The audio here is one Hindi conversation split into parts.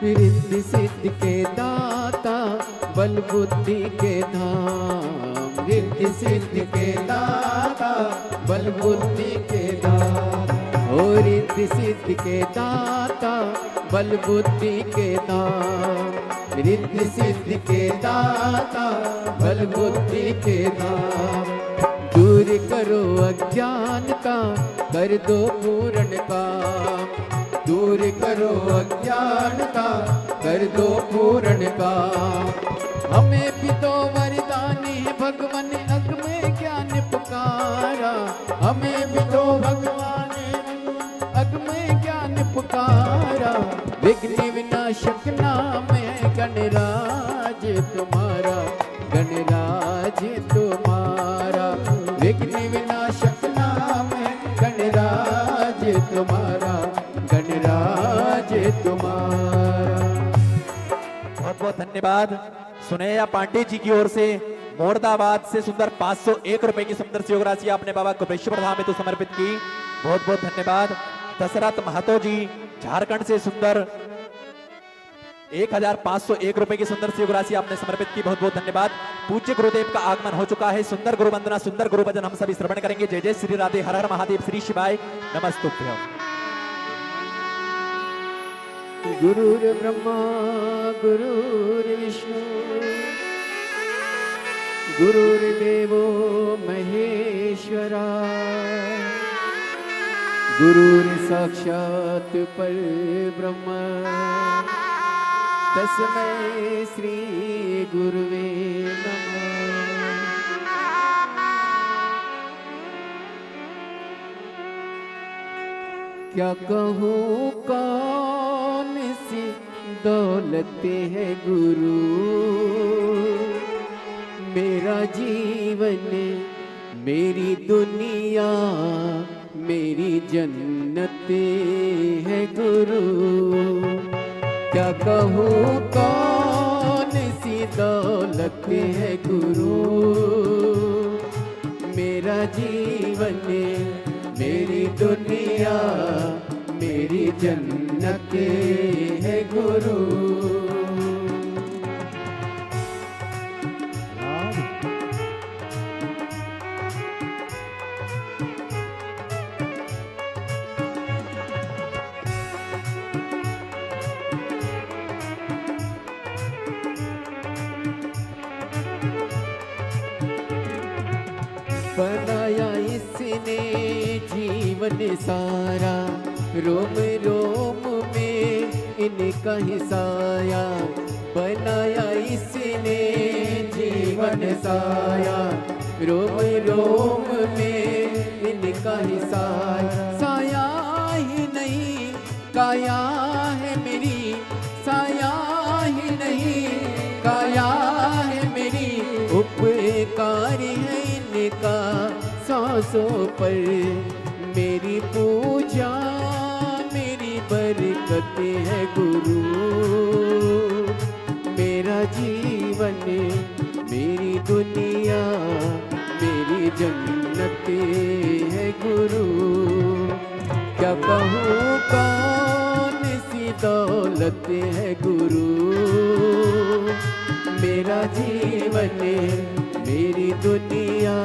रिद्धि सिद्धि के दाता बल बुद्धि के धाम, रिद्धि सिद्धि के दाता बल बुद्धि के धाम, ओ रिद्धि सिद्धि के दाता बल बुद्धि के धाम, रिद्धि सिद्धि के दाता बल बुद्धि के धाम। दूर करो अज्ञान का कर दो पूर्ण काम, दूर करो अज्ञान का कर दो पूर्ण काम। हमें भी तो वरदानी भगवान अग में ज्ञान पुकारा, हमें भी तो भगवान अग में ज्ञान पुकारा। विघ्न विनाशक नाम है गणराज तुम्हारा, गणराज तुम्हारा, विघ्न विनाशक नाम है गणराज तुम्हारा, गणराज तुम्हारा। बहुत बहुत धन्यवाद। सुनैया पांडे जी की ओर से मोरदाबाद से सुंदर 501 रुपए की सुंदर सी राशि आपने बाबा कपिलेश्वर धाम में तो समर्पित की, बहुत बहुत धन्यवाद। दशरथ महतो जी झारखंड से सुंदर 1501 रुपए की सुंदर सी राशि आपने समर्पित की, बहुत बहुत धन्यवाद। पूज्य गुरुदेव का आगमन हो चुका है, सुंदर गुरु वंदना सुंदर गुरु भजन हम सभी श्रवण करेंगे। जय जय श्री राधे, हर हर महादेव, श्री शिवाय नमस्तुभ्यं। गुरुर्ब्रह्मा गुरुर्विष्णु गुरुर्देवो महेश्वरा, गुरुर्साक्षात् परब्रह्म तस्मै श्री गुरुवे नमः। क्या कहूँ कौन सी दौलत है गुरु, मेरा जीवन मेरी दुनिया मेरी जन्नत है गुरु। क्या कहूँ कौन सी दौलत है गुरु, मेरा जीवन मेरी दुनिया मेरी जन्नत है गुरु। बनाया इसने जीवन सारा, रोम रोम में इनका ही साया, बनाया इसने जीवन साया, रोम रोम में इनका ही साया। साया ही नहीं काया है मेरी, साया ही नहीं काया है मेरी, उपकारी है इनका सांसों पर मेरी पूजा मेरी बरकत है गुरु। मेरा जीवन मेरी दुनिया मेरी जन्नत है गुरु। क्या कहूँ कौन सी दौलत है गुरु, मेरा जीवन मेरी दुनिया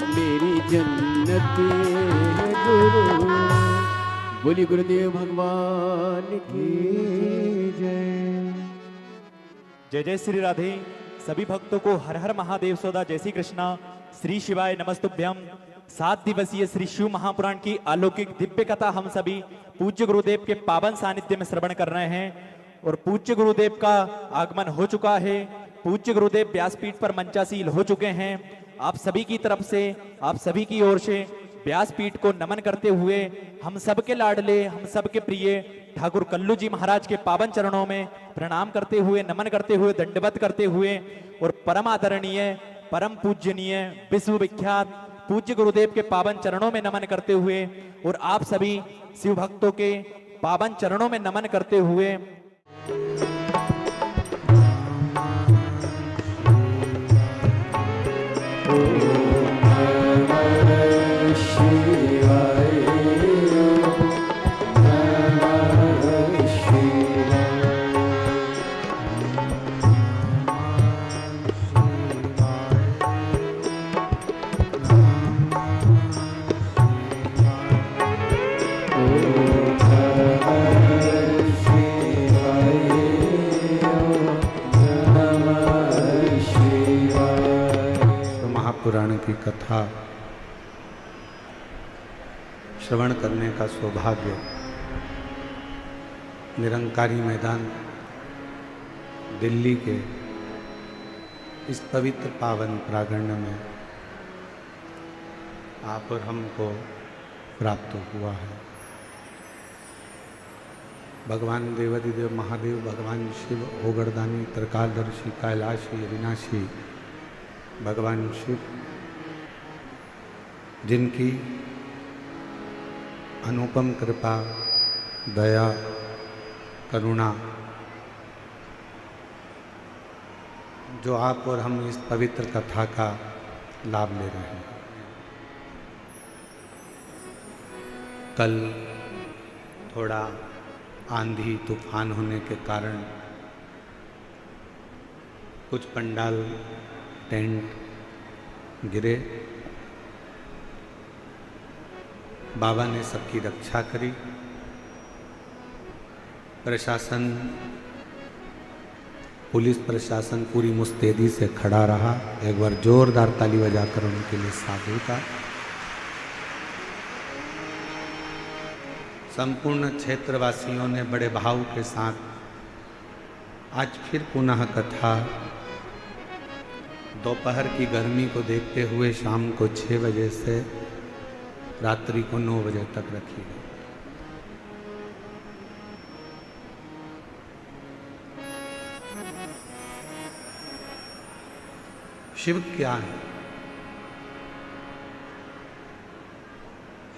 मेरी जन्नत है गुरु। बोली गुरुदेव भगवान की जय। जय जय श्री राधे। सभी भक्तों को हर हर महादेव सौदा, जय श्री कृष्णा, श्री शिवाय नमस्तुभ्यम। 7 दिवसीय श्री शिव महापुराण की अलौकिक दिव्य कथा हम सभी पूज्य गुरुदेव के पावन सानिध्य में श्रवण कर रहे हैं और पूज्य गुरुदेव का आगमन हो चुका है। पूज्य गुरुदेव व्यासपीठ पर मंचासील हो चुके हैं। आप सभी की तरफ से, आप सभी की ओर से व्यासपीठ को नमन करते हुए हम सबके लाडले, हम सबके प्रिय ठाकुर कल्लू जी महाराज के पावन चरणों में प्रणाम करते हुए, नमन करते हुए, दंडवत करते हुए और परम आदरणीय, परम पूजनीय, विश्व विख्यात पूज्य गुरुदेव के पावन चरणों में नमन करते हुए और आप सभी शिव भक्तों के पावन चरणों में नमन करते हुए की कथा श्रवण करने का सौभाग्य निरंकारी मैदान दिल्ली के इस पवित्र पावन प्रांगण में आप और हमको प्राप्त हुआ है। भगवान देवाधिदेव महादेव, भगवान शिव, ओगरदानी, त्रिकालदर्शी, कैलाशी, अविनाशी भगवान शिव, जिनकी अनुपम कृपा, दया, करुणा जो आप और हम इस पवित्र कथा का लाभ ले रहे हैं। कल थोड़ा आंधी तूफान होने के कारण कुछ पंडाल टेंट गिरे। बाबा ने सबकी रक्षा करी। प्रशासन, पुलिस प्रशासन पूरी मुस्तैदी से खड़ा रहा। एक बार जोरदार ताली बजाकर उनके लिए साधु का। संपूर्ण क्षेत्रवासियों ने बड़े भाव के साथ आज फिर पुनः कथा दोपहर की गर्मी को देखते हुए शाम को 6 बजे से रात्रि को 9 बजे तक रखी गई। शिव क्या है?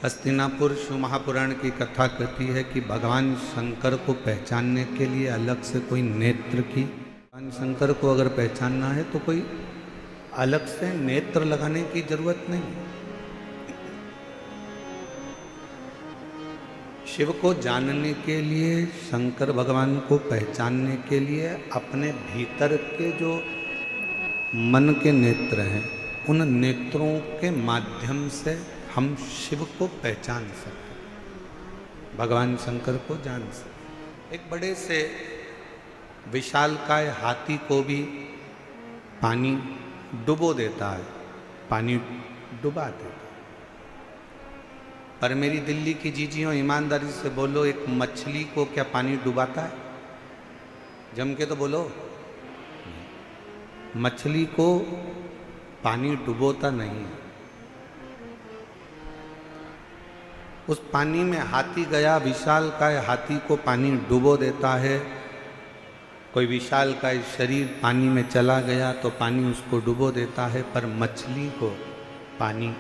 हस्तिनापुर शिव महापुराण की कथा कहती है कि भगवान शंकर को पहचानने के लिए अलग से कोई नेत्र की, भगवान शंकर को अगर पहचानना है तो कोई अलग से नेत्र लगाने की जरूरत नहीं। शिव को जानने के लिए, शंकर भगवान को पहचानने के लिए अपने भीतर के जो मन के नेत्र हैं, उन नेत्रों के माध्यम से हम शिव को पहचान सकते, भगवान शंकर को जान सकते। एक बड़े से विशालकाय हाथी को भी पानी डुबो देता है, पानी डुबा देता है। पर मेरी दिल्ली की जीजियों, ईमानदारी से बोलो, एक मछली को क्या पानी डुबाता है? जम के तो बोलो। मछली को पानी डुबोता नहीं है। उस पानी में हाथी गया, विशालकाय हाथी को पानी डुबो देता है। कोई विशालकाय शरीर पानी में चला गया तो पानी उसको डुबो देता है, पर मछली को पानी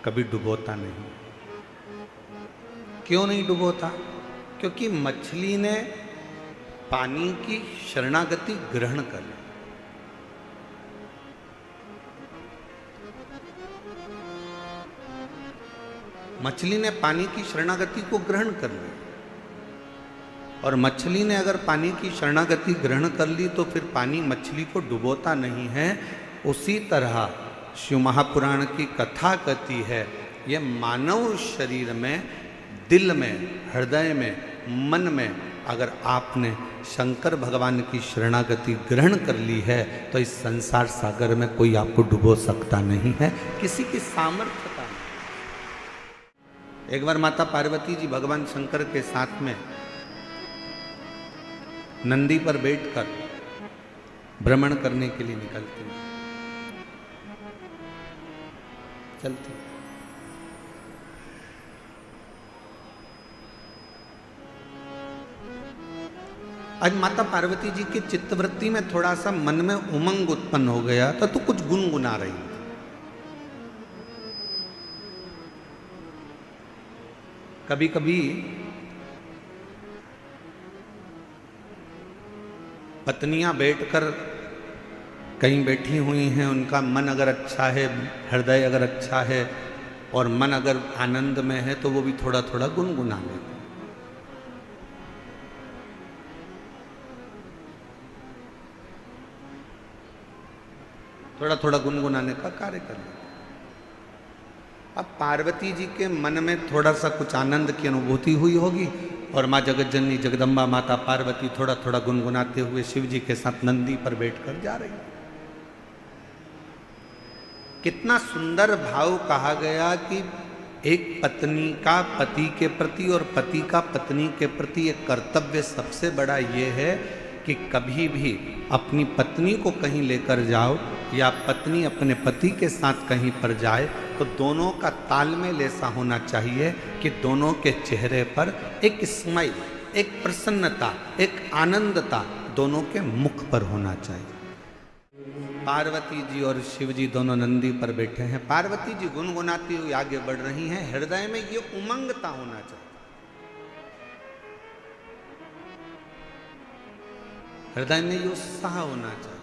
कभी डुबोता नहीं। क्यों नहीं डुबोता? क्योंकि मछली ने पानी की शरणागति ग्रहण कर ली। मछली ने पानी की शरणागति को ग्रहण कर ली, और मछली ने अगर पानी की शरणागति ग्रहण कर ली तो फिर पानी मछली को डुबोता नहीं है। उसी तरह शिव महापुराण की कथा कहती है, ये मानव शरीर में, दिल में, हृदय में, मन में अगर आपने शंकर भगवान की शरणागति ग्रहण कर ली है तो इस संसार सागर में कोई आपको डुबो सकता नहीं है, किसी की सामर्थ्य का नहीं। एक बार माता पार्वती जी भगवान शंकर के साथ में नंदी पर बैठकर भ्रमण करने के लिए निकलती हैं, चलती। आज माता पार्वती जी की चित्तवृत्ति में थोड़ा सा मन में उमंग उत्पन्न हो गया था, तो कुछ गुनगुना रही थी। कभी कभी पत्नियां बैठकर कहीं बैठी हुई हैं, उनका मन अगर अच्छा है, हृदय अगर अच्छा है और मन अगर आनंद में है तो वो भी थोड़ा थोड़ा गुनगुना लेते हैं। थोड़ा थोड़ा गुनगुनाने का कार्य कर लेते। अब पार्वती जी के मन में थोड़ा सा कुछ आनंद की अनुभूति हुई होगी और माँ जगत जननी जगदम्बा माता पार्वती थोड़ा थोड़ा गुनगुनाते हुए शिव जी के साथ नंदी पर बैठकर जा रही। कितना सुंदर भाव कहा गया कि एक पत्नी का पति के प्रति और पति का पत्नी के प्रति एक कर्तव्य सबसे बड़ा ये है कि कभी भी अपनी पत्नी को कहीं लेकर जाओ या पत्नी अपने पति के साथ कहीं पर जाए तो दोनों का तालमेल ऐसा होना चाहिए कि दोनों के चेहरे पर एक स्माइल, एक प्रसन्नता, एक आनंदता दोनों के मुख पर होना चाहिए। पार्वती जी और शिव जी दोनों नंदी पर बैठे हैं। पार्वती जी गुनगुनाती हुई आगे बढ़ रही हैं। हृदय में ये उमंगता होना चाहिए, हृदय में ये उत्साह होना चाहिए,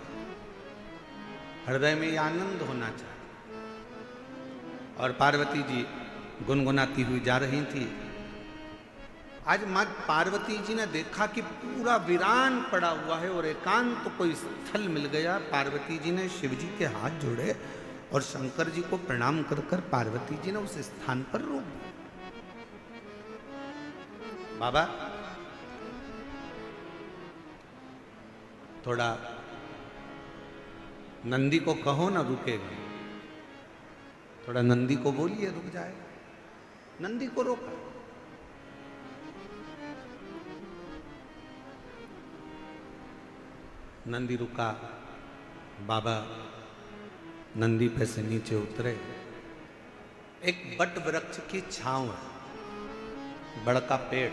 हृदय में ये आनंद होना चाहिए। और पार्वती जी गुनगुनाती हुई जा रही थी। आज माँ पार्वती जी ने देखा कि पूरा वीरान पड़ा हुआ है और एकांत तो कोई स्थल मिल गया। पार्वती जी ने शिव जी के हाथ जोड़े और शंकर जी को प्रणाम कर कर पार्वती जी ने उस स्थान पर रोक दिया। बाबा थोड़ा नंदी को कहो ना रुकेगा, थोड़ा नंदी को बोलिए रुक जाएगा। नंदी को रोका। नंदी रुका। बाबा नंदी पे से नीचे उतरे। एक बट वृक्ष की छांव है, बड़का पेड़।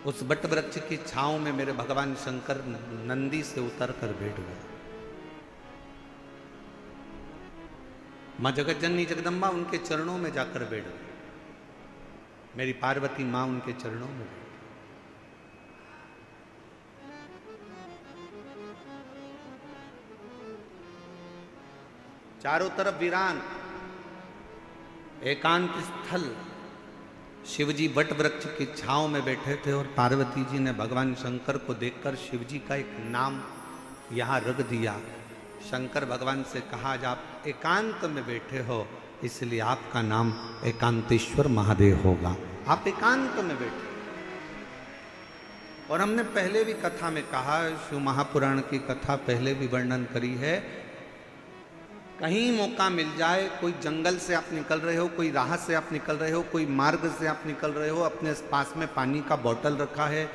उस बट वृक्ष की छांव में मेरे भगवान शंकर नंदी से उतर कर बैठ गए। मां जगत जननी जगदम्बा उनके चरणों में जाकर बैठ गई। मेरी पार्वती मां उनके चरणों में बैठ। चारों तरफ वीरान एकांत स्थल। शिवजी वट वृक्ष की छांव में बैठे थे और पार्वती जी ने भगवान शंकर को देखकर शिवजी का एक नाम यहां रख दिया। शंकर भगवान से कहा, आज आप एकांत में बैठे हो इसलिए आपका नाम एकांतेश्वर महादेव होगा। आप एकांत में बैठे। और हमने पहले भी कथा में कहा, शिव महापुराण की कथा पहले भी वर्णन करी है। कहीं मौका मिल जाए, कोई जंगल से आप निकल रहे हो, कोई राह से आप निकल रहे हो, कोई मार्ग से आप निकल रहे हो, अपने पास में पानी का बोतल रखा है,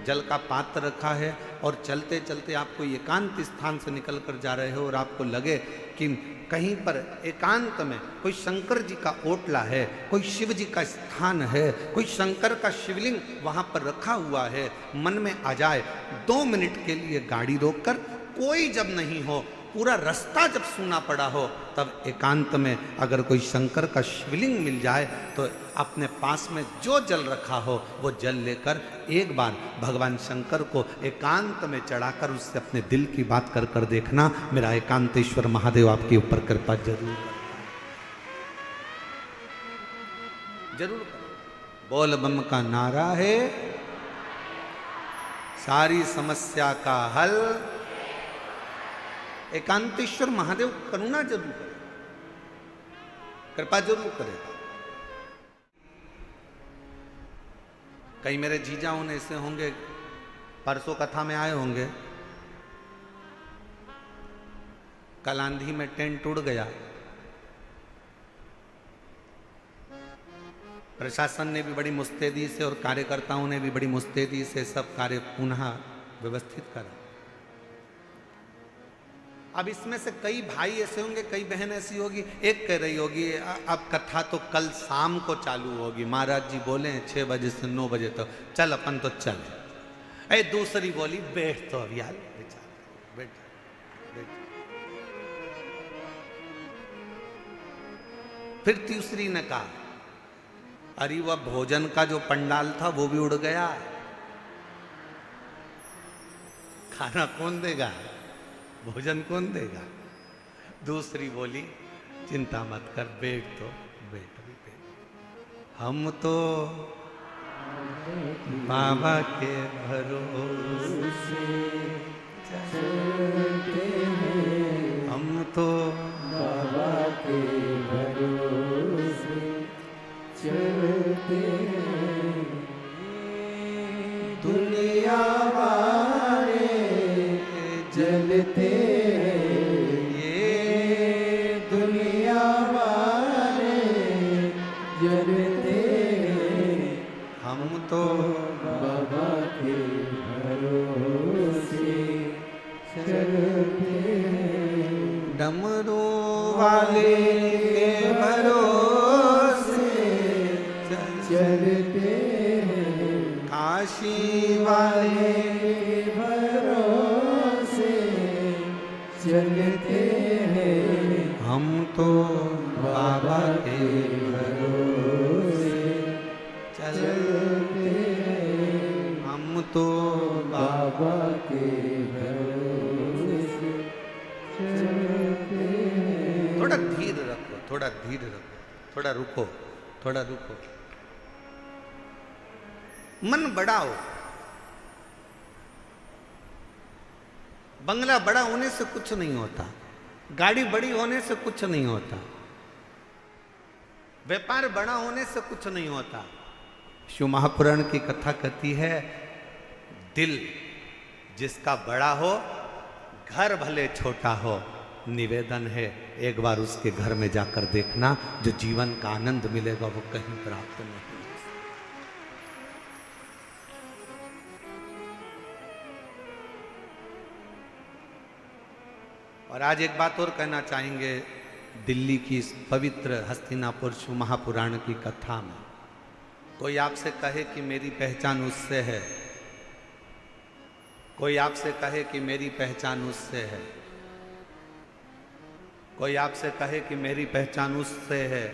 जल का पात्र रखा है और चलते चलते आप कोई एकांत स्थान से निकल कर जा रहे हो और आपको लगे कि कहीं पर एकांत में कोई शंकर जी का ओटला है, कोई शिव जी का स्थान है, कोई शंकर का शिवलिंग वहाँ पर रखा हुआ है, मन में आ जाए 2 मिनट के लिए गाड़ी रोककर, कोई जब नहीं हो, पूरा रास्ता जब सूना पड़ा हो, तब एकांत में अगर कोई शंकर का शिवलिंग मिल जाए तो अपने पास में जो जल रखा हो वो जल लेकर एक बार भगवान शंकर को एकांत में चढ़ाकर उससे अपने दिल की बात कर कर देखना। मेरा एकांतेश्वर महादेव आपके ऊपर कृपा जरूर जरूर करो। बोल बम का नारा है, सारी समस्या का हल एकांतेश्वर महादेव करुणा जरूर करे, कृपा जरूर करेगा। कई मेरे जीजाओं ने ऐसे होंगे, परसों कथा में आए होंगे, कल आंधी में टेंट उड़ गया। प्रशासन ने भी बड़ी मुस्तैदी से और कार्यकर्ताओं ने भी बड़ी मुस्तैदी से सब कार्य पुनः व्यवस्थित करा। अब इसमें से कई भाई ऐसे होंगे, कई बहन ऐसी होगी, एक कह रही होगी अब कथा तो कल शाम को चालू होगी, महाराज जी बोले 6 बजे से 9 बजे तक, चल अपन तो चले। दूसरी बोली बैठ तो अभी यार, बैठ बैठ। फिर तीसरी ने कहा अरे वह भोजन का जो पंडाल था वो भी उड़ गया, खाना कौन देगा, भोजन कौन देगा। दूसरी बोली चिंता मत कर, बैठ तो बैठ भी बैठ। हम तो बाबा के भरोसे चलते हैं, हम तो बाबा के भरोसे चलते हैं। दुनिया वाले जल चलते ये दुनिया वाले जलते हम तो बाबा के भरोसे चलते डमरू वाले के भरोसे चलते काशी वाले के भरोसे चलते हम तो बाबा के भरोसे चलते हम तो बाबा के भरोसे चलते थोड़ा धीर रखो, थोड़ा धीर रखो, थोड़ा रुको, थोड़ा रुको। मन बढ़ाओ। बंगला बड़ा होने से कुछ नहीं होता, गाड़ी बड़ी होने से कुछ नहीं होता, व्यापार बड़ा होने से कुछ नहीं होता। शिव महापुराण की कथा कहती है, दिल जिसका बड़ा हो, घर भले छोटा हो, निवेदन है एक बार उसके घर में जाकर देखना, जो जीवन का आनंद मिलेगा वो कहीं प्राप्त नहीं। और आज एक बात और कहना चाहेंगे, दिल्ली की इस पवित्र हस्तिनापुर शिव महापुराण की कथा में कोई आपसे कहे कि मेरी पहचान उससे है, कोई आपसे कहे कि मेरी पहचान उससे है, कोई आपसे कहे कि मेरी पहचान उससे है,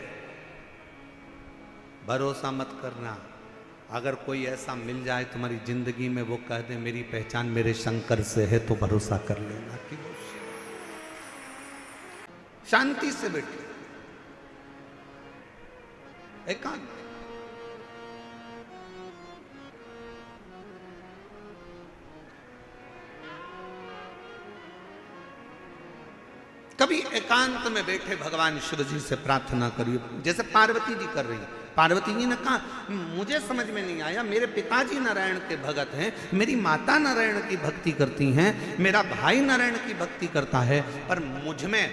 भरोसा मत करना। अगर कोई ऐसा मिल जाए तुम्हारी जिंदगी में, वो कह दे मेरी पहचान मेरे शंकर से है, तो भरोसा कर लेना कि शांति से बैठे, एकांत। कभी एकांत में बैठे भगवान शिव जी से प्रार्थना करिए, जैसे पार्वती जी कर रही है। पार्वती जी ने कहा, मुझे समझ में नहीं आया, मेरे पिताजी नारायण के भगत हैं, मेरी माता नारायण की भक्ति करती हैं, मेरा भाई नारायण की भक्ति करता है, पर मुझ में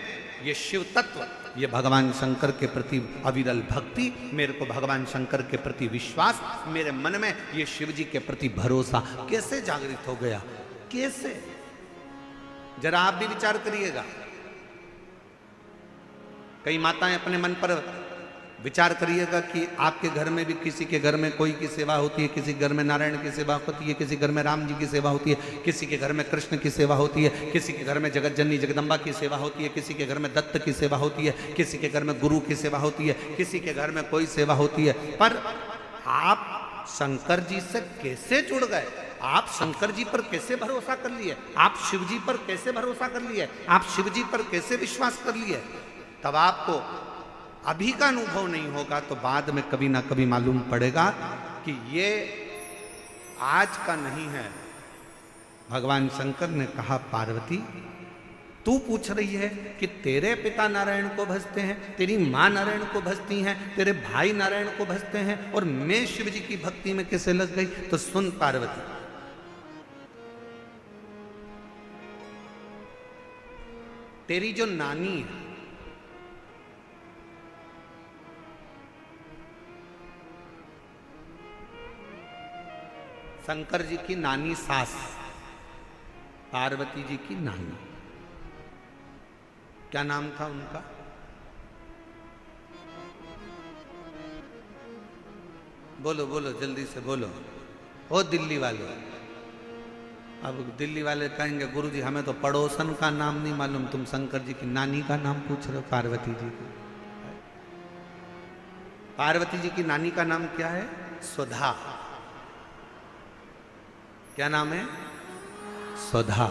ये शिव तत्व, ये भगवान शंकर के प्रति अविरल भक्ति, मेरे को भगवान शंकर के प्रति विश्वास, मेरे मन में ये शिव जी के प्रति भरोसा कैसे जागृत हो गया? कैसे? जरा आप भी विचार करिएगा। कई माताएं अपने मन पर विचार करिएगा कि आपके घर में भी किसी के घर में कोई की सेवा होती है, किसी घर में नारायण की सेवा होती है, किसी घर में राम जी की सेवा होती है, किसी के घर में कृष्ण की सेवा होती है, किसी के घर में जगत जननी जगदम्बा की सेवा होती है, किसी के घर में दत्त की सेवा होती है, किसी के घर में गुरु की सेवा होती है, किसी के घर में कोई सेवा होती है। पर आप शंकर जी से कैसे जुड़ गए? आप शंकर जी पर कैसे भरोसा कर लिए? आप शिव जी पर कैसे भरोसा कर लिए? आप शिव जी पर कैसे विश्वास कर लिए? तब आपको अभी का अनुभव नहीं होगा तो बाद में कभी ना कभी मालूम पड़ेगा कि ये आज का नहीं है। भगवान शंकर ने कहा, पार्वती तू पूछ रही है कि तेरे पिता नारायण को भजते हैं, तेरी माँ नारायण को भजती हैं, तेरे भाई नारायण को भजते हैं, और मैं शिव जी की भक्ति में कैसे लग गई? तो सुन पार्वती, तेरी जो नानी है, शंकर जी की नानी सास, पार्वती जी की नानी, क्या नाम था उनका? बोलो बोलो, जल्दी से बोलो। ओ दिल्ली वाले, अब दिल्ली वाले कहेंगे, गुरुजी हमें तो पड़ोसन का नाम नहीं मालूम, तुम शंकर जी की नानी का नाम पूछ रहे हो, पार्वती जी की। पार्वती जी की नानी का नाम क्या है? सुधा। क्या नाम है? सुधा।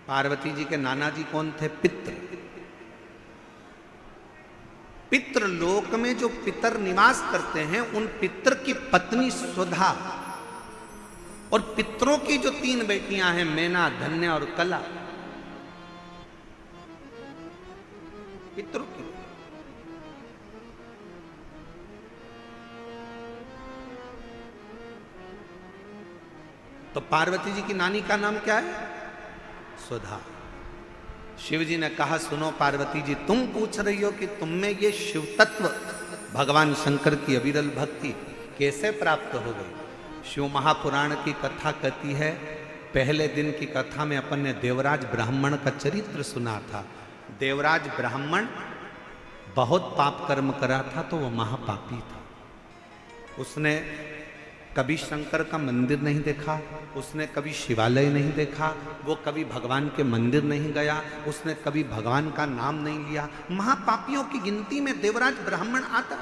पार्वती जी के नाना जी कौन थे? पित्र। पितृ लोक में जो पितर निवास करते हैं, उन पितर की पत्नी सुधा, और पितरों की जो 3 बेटियां हैं, मैना, धन्य और कला, पितरों की। तो पार्वती जी की नानी का नाम क्या है? सुधा। शिव जी ने कहा सुनो पार्वती जी, तुम पूछ रही हो कि तुम में ये शिव तत्व भगवान शंकर की अविरल भक्ति कैसे प्राप्त हो गई। शिव महापुराण की कथा कहती है, पहले दिन की कथा में अपन ने देवराज ब्राह्मण का चरित्र सुना था। देवराज ब्राह्मण बहुत पाप कर्म करा था, तो वो महापापी था। उसने कभी शंकर का मंदिर नहीं देखा, उसने कभी शिवालय नहीं देखा, वो कभी भगवान के मंदिर नहीं गया, उसने कभी भगवान का नाम नहीं लिया। महापापियों की गिनती में देवराज ब्राह्मण आता।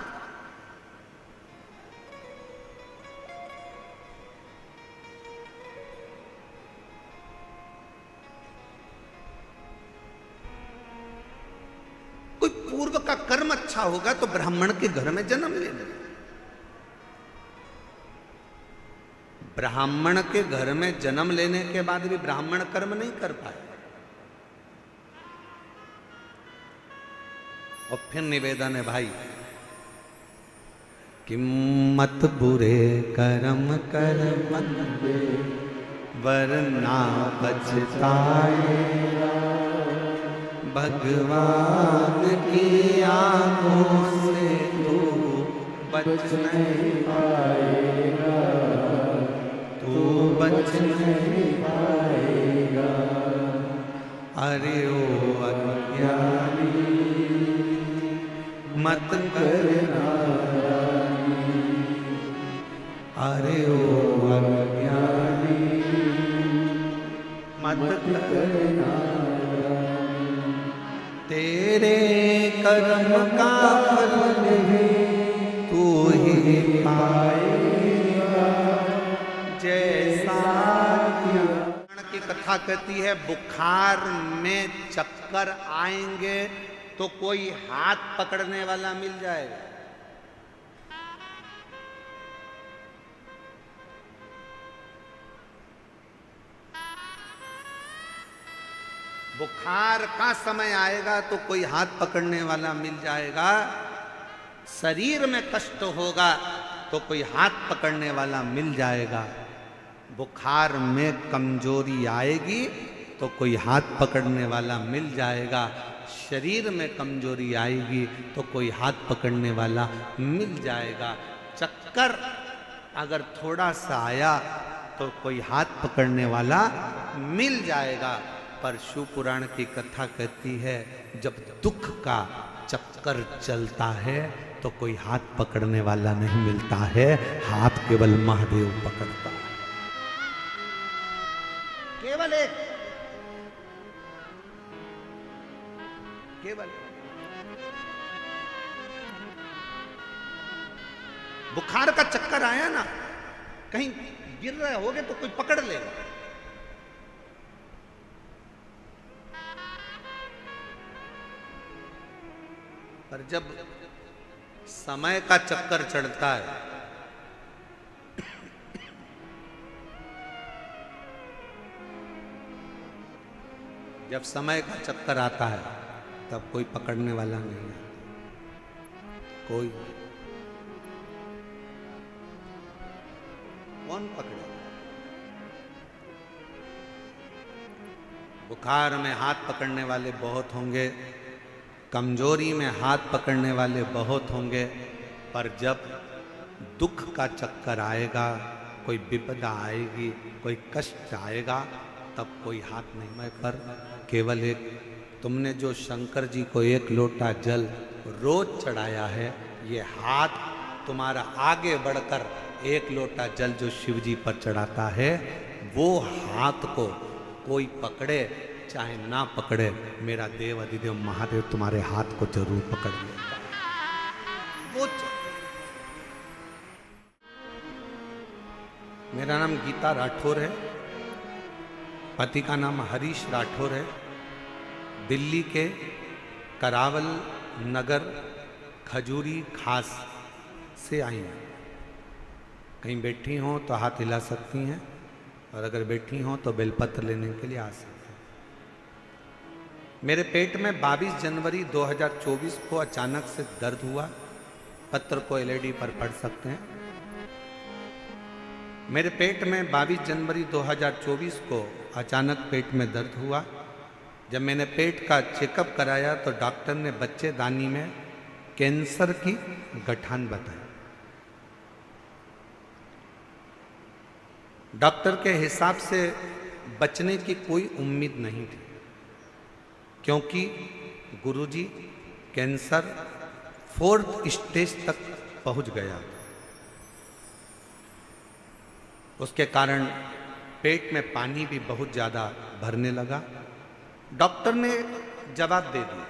कोई पूर्व का कर्म अच्छा होगा तो ब्राह्मण के घर में जन्म लेना। ब्राह्मण के घर में जन्म लेने के बाद भी ब्राह्मण कर्म नहीं कर पाए। और फिर निवेदन है भाई कि मत बुरे कर्म कर मंदे वरना पछताएगा, भगवान की आंखों से तू बच नहीं पाएगा, तू बच नहीं पाएगा। अरे ओ अज्ञानी मत करना, अरे ओ अज्ञानी मत करना, तेरे कर्म का फल तू ही पाएगा। जैसा की कथा कहती है, बुखार में चक्कर आएंगे तो कोई हाथ पकड़ने वाला मिल जाएगा। बुखार का समय आएगा तो कोई हाथ पकड़ने वाला मिल जाएगा। शरीर में कष्ट होगा तो कोई हाथ पकड़ने वाला मिल जाएगा। बुखार में कमजोरी आएगी तो कोई हाथ पकड़ने वाला मिल जाएगा। शरीर में कमजोरी आएगी तो कोई हाथ पकड़ने वाला मिल जाएगा। चक्कर अगर थोड़ा सा आया तो कोई हाथ पकड़ने वाला मिल जाएगा। पर शिव पुराण की कथा कहती है, जब दुख का चक्कर चलता है तो कोई हाथ पकड़ने वाला नहीं मिलता है, हाथ केवल महादेव पकड़ता है। केवल एक, केवल बुखार का चक्कर आया ना, कहीं गिर रहे होगे तो कोई पकड़ लेगा। पर जब समय का चक्कर चढ़ता है, जब समय का चक्कर आता है तब कोई पकड़ने वाला नहीं है। कोई कौन पकड़े? बुखार में हाथ पकड़ने वाले बहुत होंगे, कमजोरी में हाथ पकड़ने वाले बहुत होंगे, पर जब दुख का चक्कर आएगा, कोई विपदा आएगी, कोई कष्ट आएगा, तब कोई हाथ नहीं। मैं पर केवल एक, तुमने जो शंकर जी को 1 लोटा जल रोज चढ़ाया है, ये हाथ तुम्हारा आगे बढ़कर 1 लोटा जल जो शिव जी पर चढ़ाता है, वो हाथ को कोई पकड़े चाहे ना पकड़े, मेरा देव अधिदेव महादेव तुम्हारे हाथ को जरूर पकड़ लेगा। वो मेरा नाम गीता राठौर है, पति का नाम हरीश राठौर है। दिल्ली के करावल नगर खजूरी खास से आई हैं। कहीं बैठी हों तो हाथ हिला सकती हैं, और अगर बैठी हों तो बेलपत्र लेने के लिए आ सकती हैं। मेरे पेट में 22 जनवरी 2024 को अचानक से दर्द हुआ। पत्र को LED पर पढ़ सकते हैं। मेरे पेट में 22 जनवरी 2024 को अचानक पेट में दर्द हुआ। जब मैंने पेट का चेकअप कराया तो डॉक्टर ने बच्चेदानी में कैंसर की गठान बताई। डॉक्टर के हिसाब से बचने की कोई उम्मीद नहीं थी, क्योंकि गुरुजी कैंसर 4th स्टेज तक पहुंच गया। उसके कारण पेट में पानी भी बहुत ज़्यादा भरने लगा। डॉक्टर ने जवाब दे दिया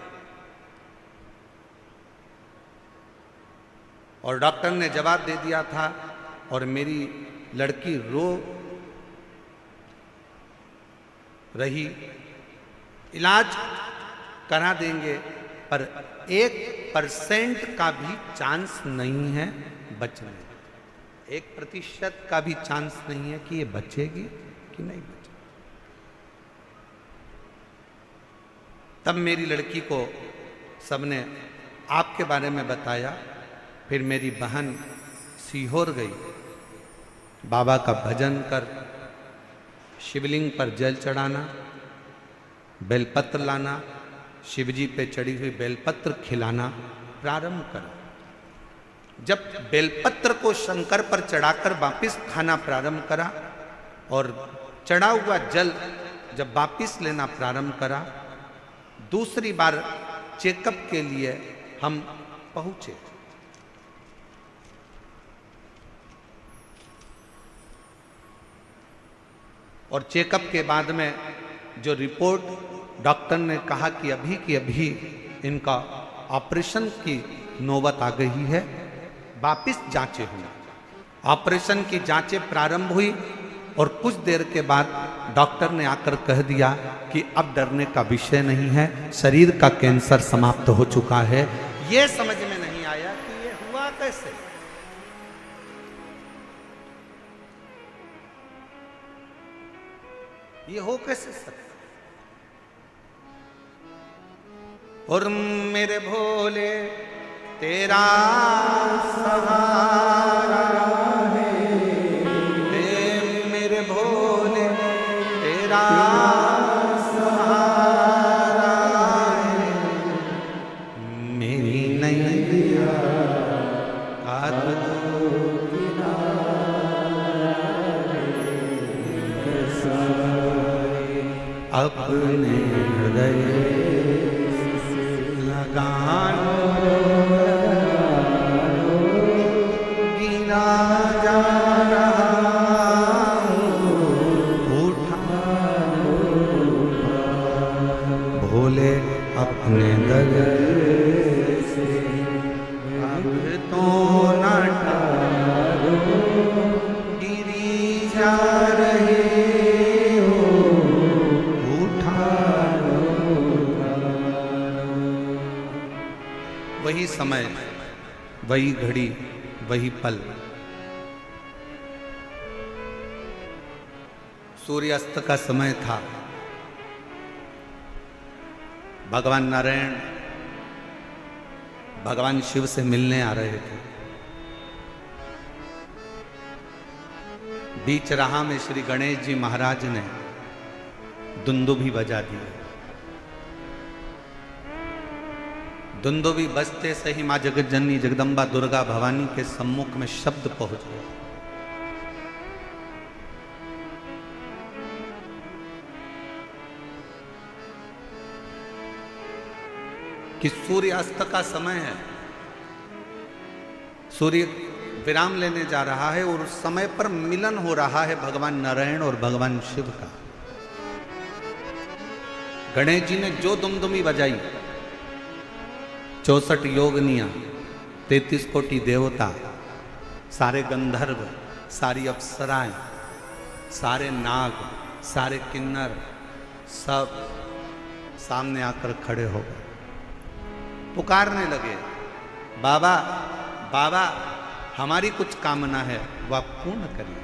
और डॉक्टर ने जवाब दे दिया था और मेरी लड़की रो रही, इलाज करा देंगे पर 1% का भी चांस नहीं है बचने, 1% का भी चांस नहीं है कि ये बचेगी कि नहीं बचेगी। तब मेरी लड़की को सबने आपके बारे में बताया। फिर मेरी बहन सीहोर गई, बाबा का भजन कर, शिवलिंग पर जल चढ़ाना, बेलपत्र लाना, शिवजी पे चढ़ी हुई बेलपत्र खिलाना प्रारंभ करा। जब बेलपत्र को शंकर पर चढ़ाकर वापिस खाना प्रारंभ करा और चढ़ा हुआ जल जब वापिस लेना प्रारंभ करा, दूसरी बार चेकअप के लिए हम पहुंचे। और चेकअप के बाद में जो रिपोर्ट डॉक्टर ने कहा कि अभी की अभी इनका ऑपरेशन की नौबत आ गई है, वापिस जांचें हुई। ऑपरेशन की जांचें प्रारंभ हुई और कुछ देर के बाद डॉक्टर ने आकर कह दिया कि अब डरने का विषय नहीं है, शरीर का कैंसर समाप्त हो चुका है। ये समझ में नहीं आया कि ये हुआ कैसे। ये हो कैसे सकता। और मेरे भोले तेरा सहारा है, मेरे भोले तेरा सहारा है, मेरी नैया का अपने हृदय लगानो गिना जा रहा हूँ, उठानो भोले अपने दर से अब तो न टारो, गिरी जा रहे वही समय, वही घड़ी, वही पल। सूर्यास्त का समय था। भगवान नारायण भगवान शिव से मिलने आ रहे थे। बीच राह में श्री गणेश जी महाराज ने दुंदुभी बजा दी। दुंदुभी बजते से ही मां जगत जननी जगदम्बा दुर्गा भवानी के सम्मुख में शब्द पहुंच गए। कि सूर्यास्त का समय है, सूर्य विराम लेने जा रहा है और उस समय पर मिलन हो रहा है भगवान नारायण और भगवान शिव का। गणेश जी ने जो दुमदुमी बजाई, 64 योगनियां, 33 कोटि देवता, सारे गंधर्व, सारी अप्सराएं, सारे नाग, सारे किन्नर सब सामने आकर खड़े हो गए, पुकारने लगे, बाबा बाबा हमारी कुछ कामना है वह पूर्ण करिए।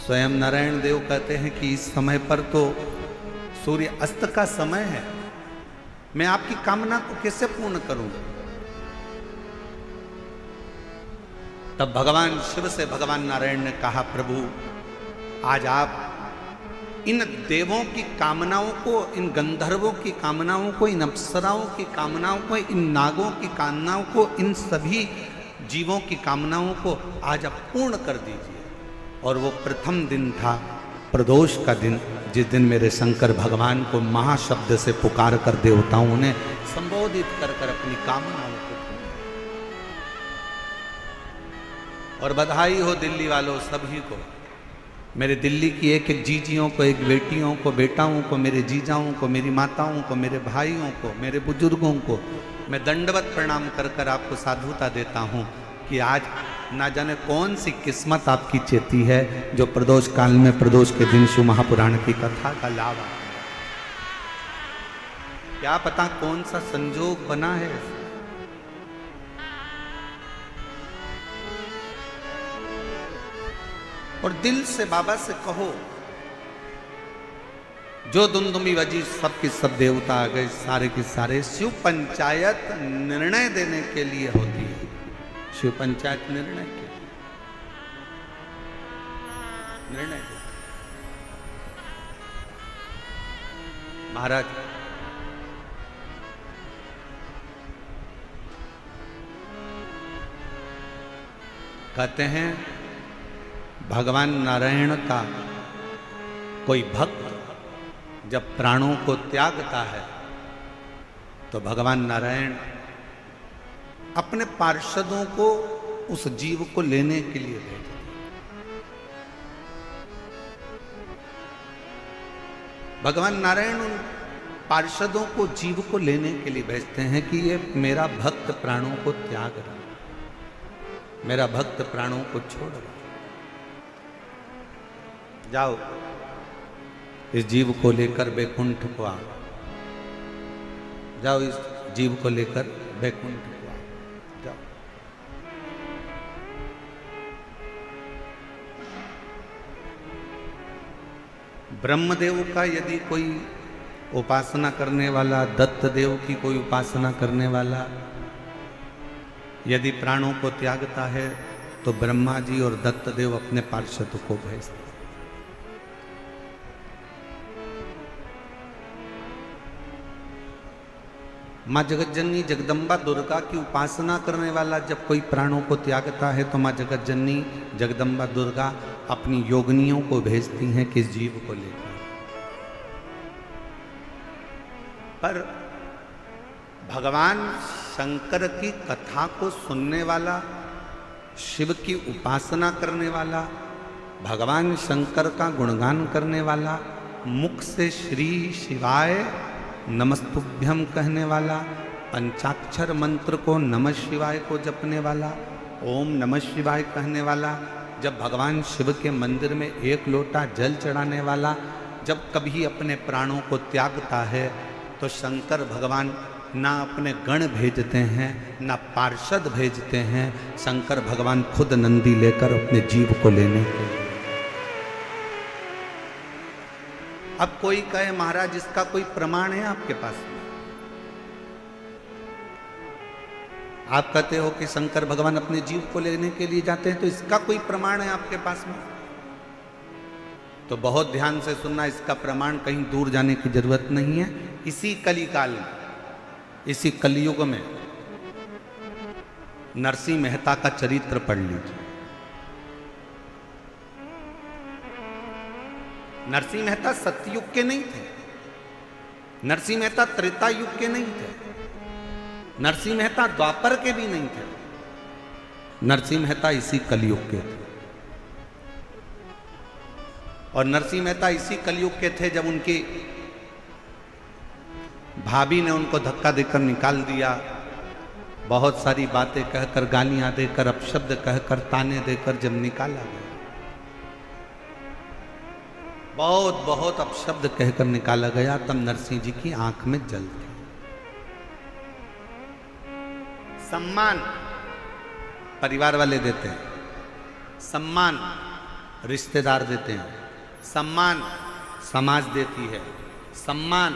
स्वयं नारायण देव कहते हैं कि इस समय पर तो सूर्य अस्त का समय है, मैं आपकी कामना को कैसे पूर्ण करूंगा। तब भगवान शिव से भगवान नारायण ने कहा, प्रभु आज आप इन देवों की कामनाओं को, इन गंधर्वों की कामनाओं को, इन अप्सराओं की कामनाओं को, इन नागों की कामनाओं को, इन सभी जीवों की कामनाओं को आज आप पूर्ण कर दीजिए। और वो प्रथम दिन था, प्रदोष का दिन, जिस दिन मेरे शंकर भगवान को महाशब्द से पुकार कर देवताओं ने संबोधित कर कर अपनी कामनाओं को। और बधाई हो दिल्ली वालों सभी को, मेरे दिल्ली की एक एक जीजियों को, एक बेटियों को, बेटाओं को, मेरे जीजाओं को, मेरी माताओं को, मेरे भाइयों को, मेरे बुजुर्गों को मैं दंडवत प्रणाम कर कर आपको साधुता देता हूँ कि आज ना जाने कौन सी किस्मत आपकी चेती है जो प्रदोष काल में, प्रदोष के दिन शिव महापुराण की कथा का लाभ आ, क्या पता कौन सा संजोग बना है। और दिल से बाबा से कहो, जो दुमदुमी बजी सब की सब देवता आ गए, सारे के सारे। शिव पंचायत निर्णय देने के लिए होती है, शिव पंचायत निर्णय के निर्णय देते। महाराज कहते हैं, भगवान नारायण का कोई भक्त जब प्राणों को त्यागता है तो भगवान नारायण अपने पार्षदों को उस जीव को लेने के लिए भेजते हैं। भगवान नारायण उन पार्षदों को जीव को लेने के लिए भेजते हैं कि ये मेरा भक्त प्राणों को त्याग रहा, मेरा भक्त प्राणों को छोड़ रहा, जाओ इस जीव को लेकर बैकुंठ को आओ, जाओ इस जीव को लेकर बैकुंठ को आओ, जाओ। ब्रह्मदेव का यदि कोई उपासना करने वाला, दत्त देव की कोई उपासना करने वाला यदि प्राणों को त्यागता है तो ब्रह्मा जी और दत्त देव अपने पार्षद को भेजते। माँ जगतजननी जगदम्बा दुर्गा की उपासना करने वाला जब कोई प्राणों को त्यागता है तो माँ जगतजननी जगदम्बा दुर्गा अपनी योगिनियों को भेजती हैं किस जीव को लेकर। पर भगवान शंकर की कथा को सुनने वाला, शिव की उपासना करने वाला, भगवान शंकर का गुणगान करने वाला, मुख से श्री शिवाय नमस्तुभ्यम कहने वाला, पंचाक्षर मंत्र को नमः शिवाय को जपने वाला, ओम नमः शिवाय कहने वाला, जब भगवान शिव के मंदिर में एक लोटा जल चढ़ाने वाला जब कभी अपने प्राणों को त्यागता है तो शंकर भगवान ना अपने गण भेजते हैं ना पार्षद भेजते हैं, शंकर भगवान खुद नंदी लेकर अपने जीव को लेने के लिए। अब कोई कहे महाराज इसका कोई प्रमाण है आपके पास? आप कहते हो कि शंकर भगवान अपने जीव को लेने के लिए जाते हैं, तो इसका कोई प्रमाण है आपके पास में? तो बहुत ध्यान से सुनना, इसका प्रमाण कहीं दूर जाने की जरूरत नहीं है। इसी कलिकाल में, इसी कलयुग में नरसिंह मेहता का चरित्र पढ़ लीजिए। नरसिंह मेहता सतयुग के नहीं थे, नरसिंह मेहता त्रेता युग के नहीं थे, नरसिंह मेहता द्वापर के भी नहीं थे, नरसिंह मेहता इसी कलयुग के थे। और नरसिंह मेहता इसी कलयुग के थे जब उनकी भाभी ने उनको धक्का देकर निकाल दिया, बहुत सारी बातें कहकर, गालियां देकर, अपशब्द कहकर, ताने देकर जब निकाला गया, बहुत बहुत अपशब्द कहकर निकाला गया, तब नरसिंह जी की आंख में जल थी। सम्मान परिवार वाले देते हैं, सम्मान रिश्तेदार देते हैं, सम्मान समाज देती है, सम्मान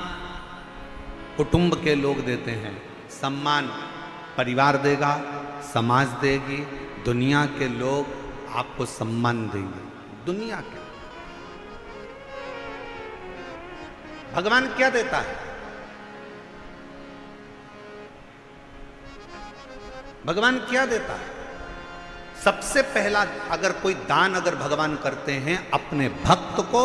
कुटुंब के लोग देते हैं, सम्मान परिवार देगा, समाज देगी, दुनिया के लोग आपको सम्मान देंगे, दुनिया के। भगवान क्या देता है? भगवान क्या देता है? सबसे पहला अगर कोई दान अगर भगवान करते हैं अपने भक्त को,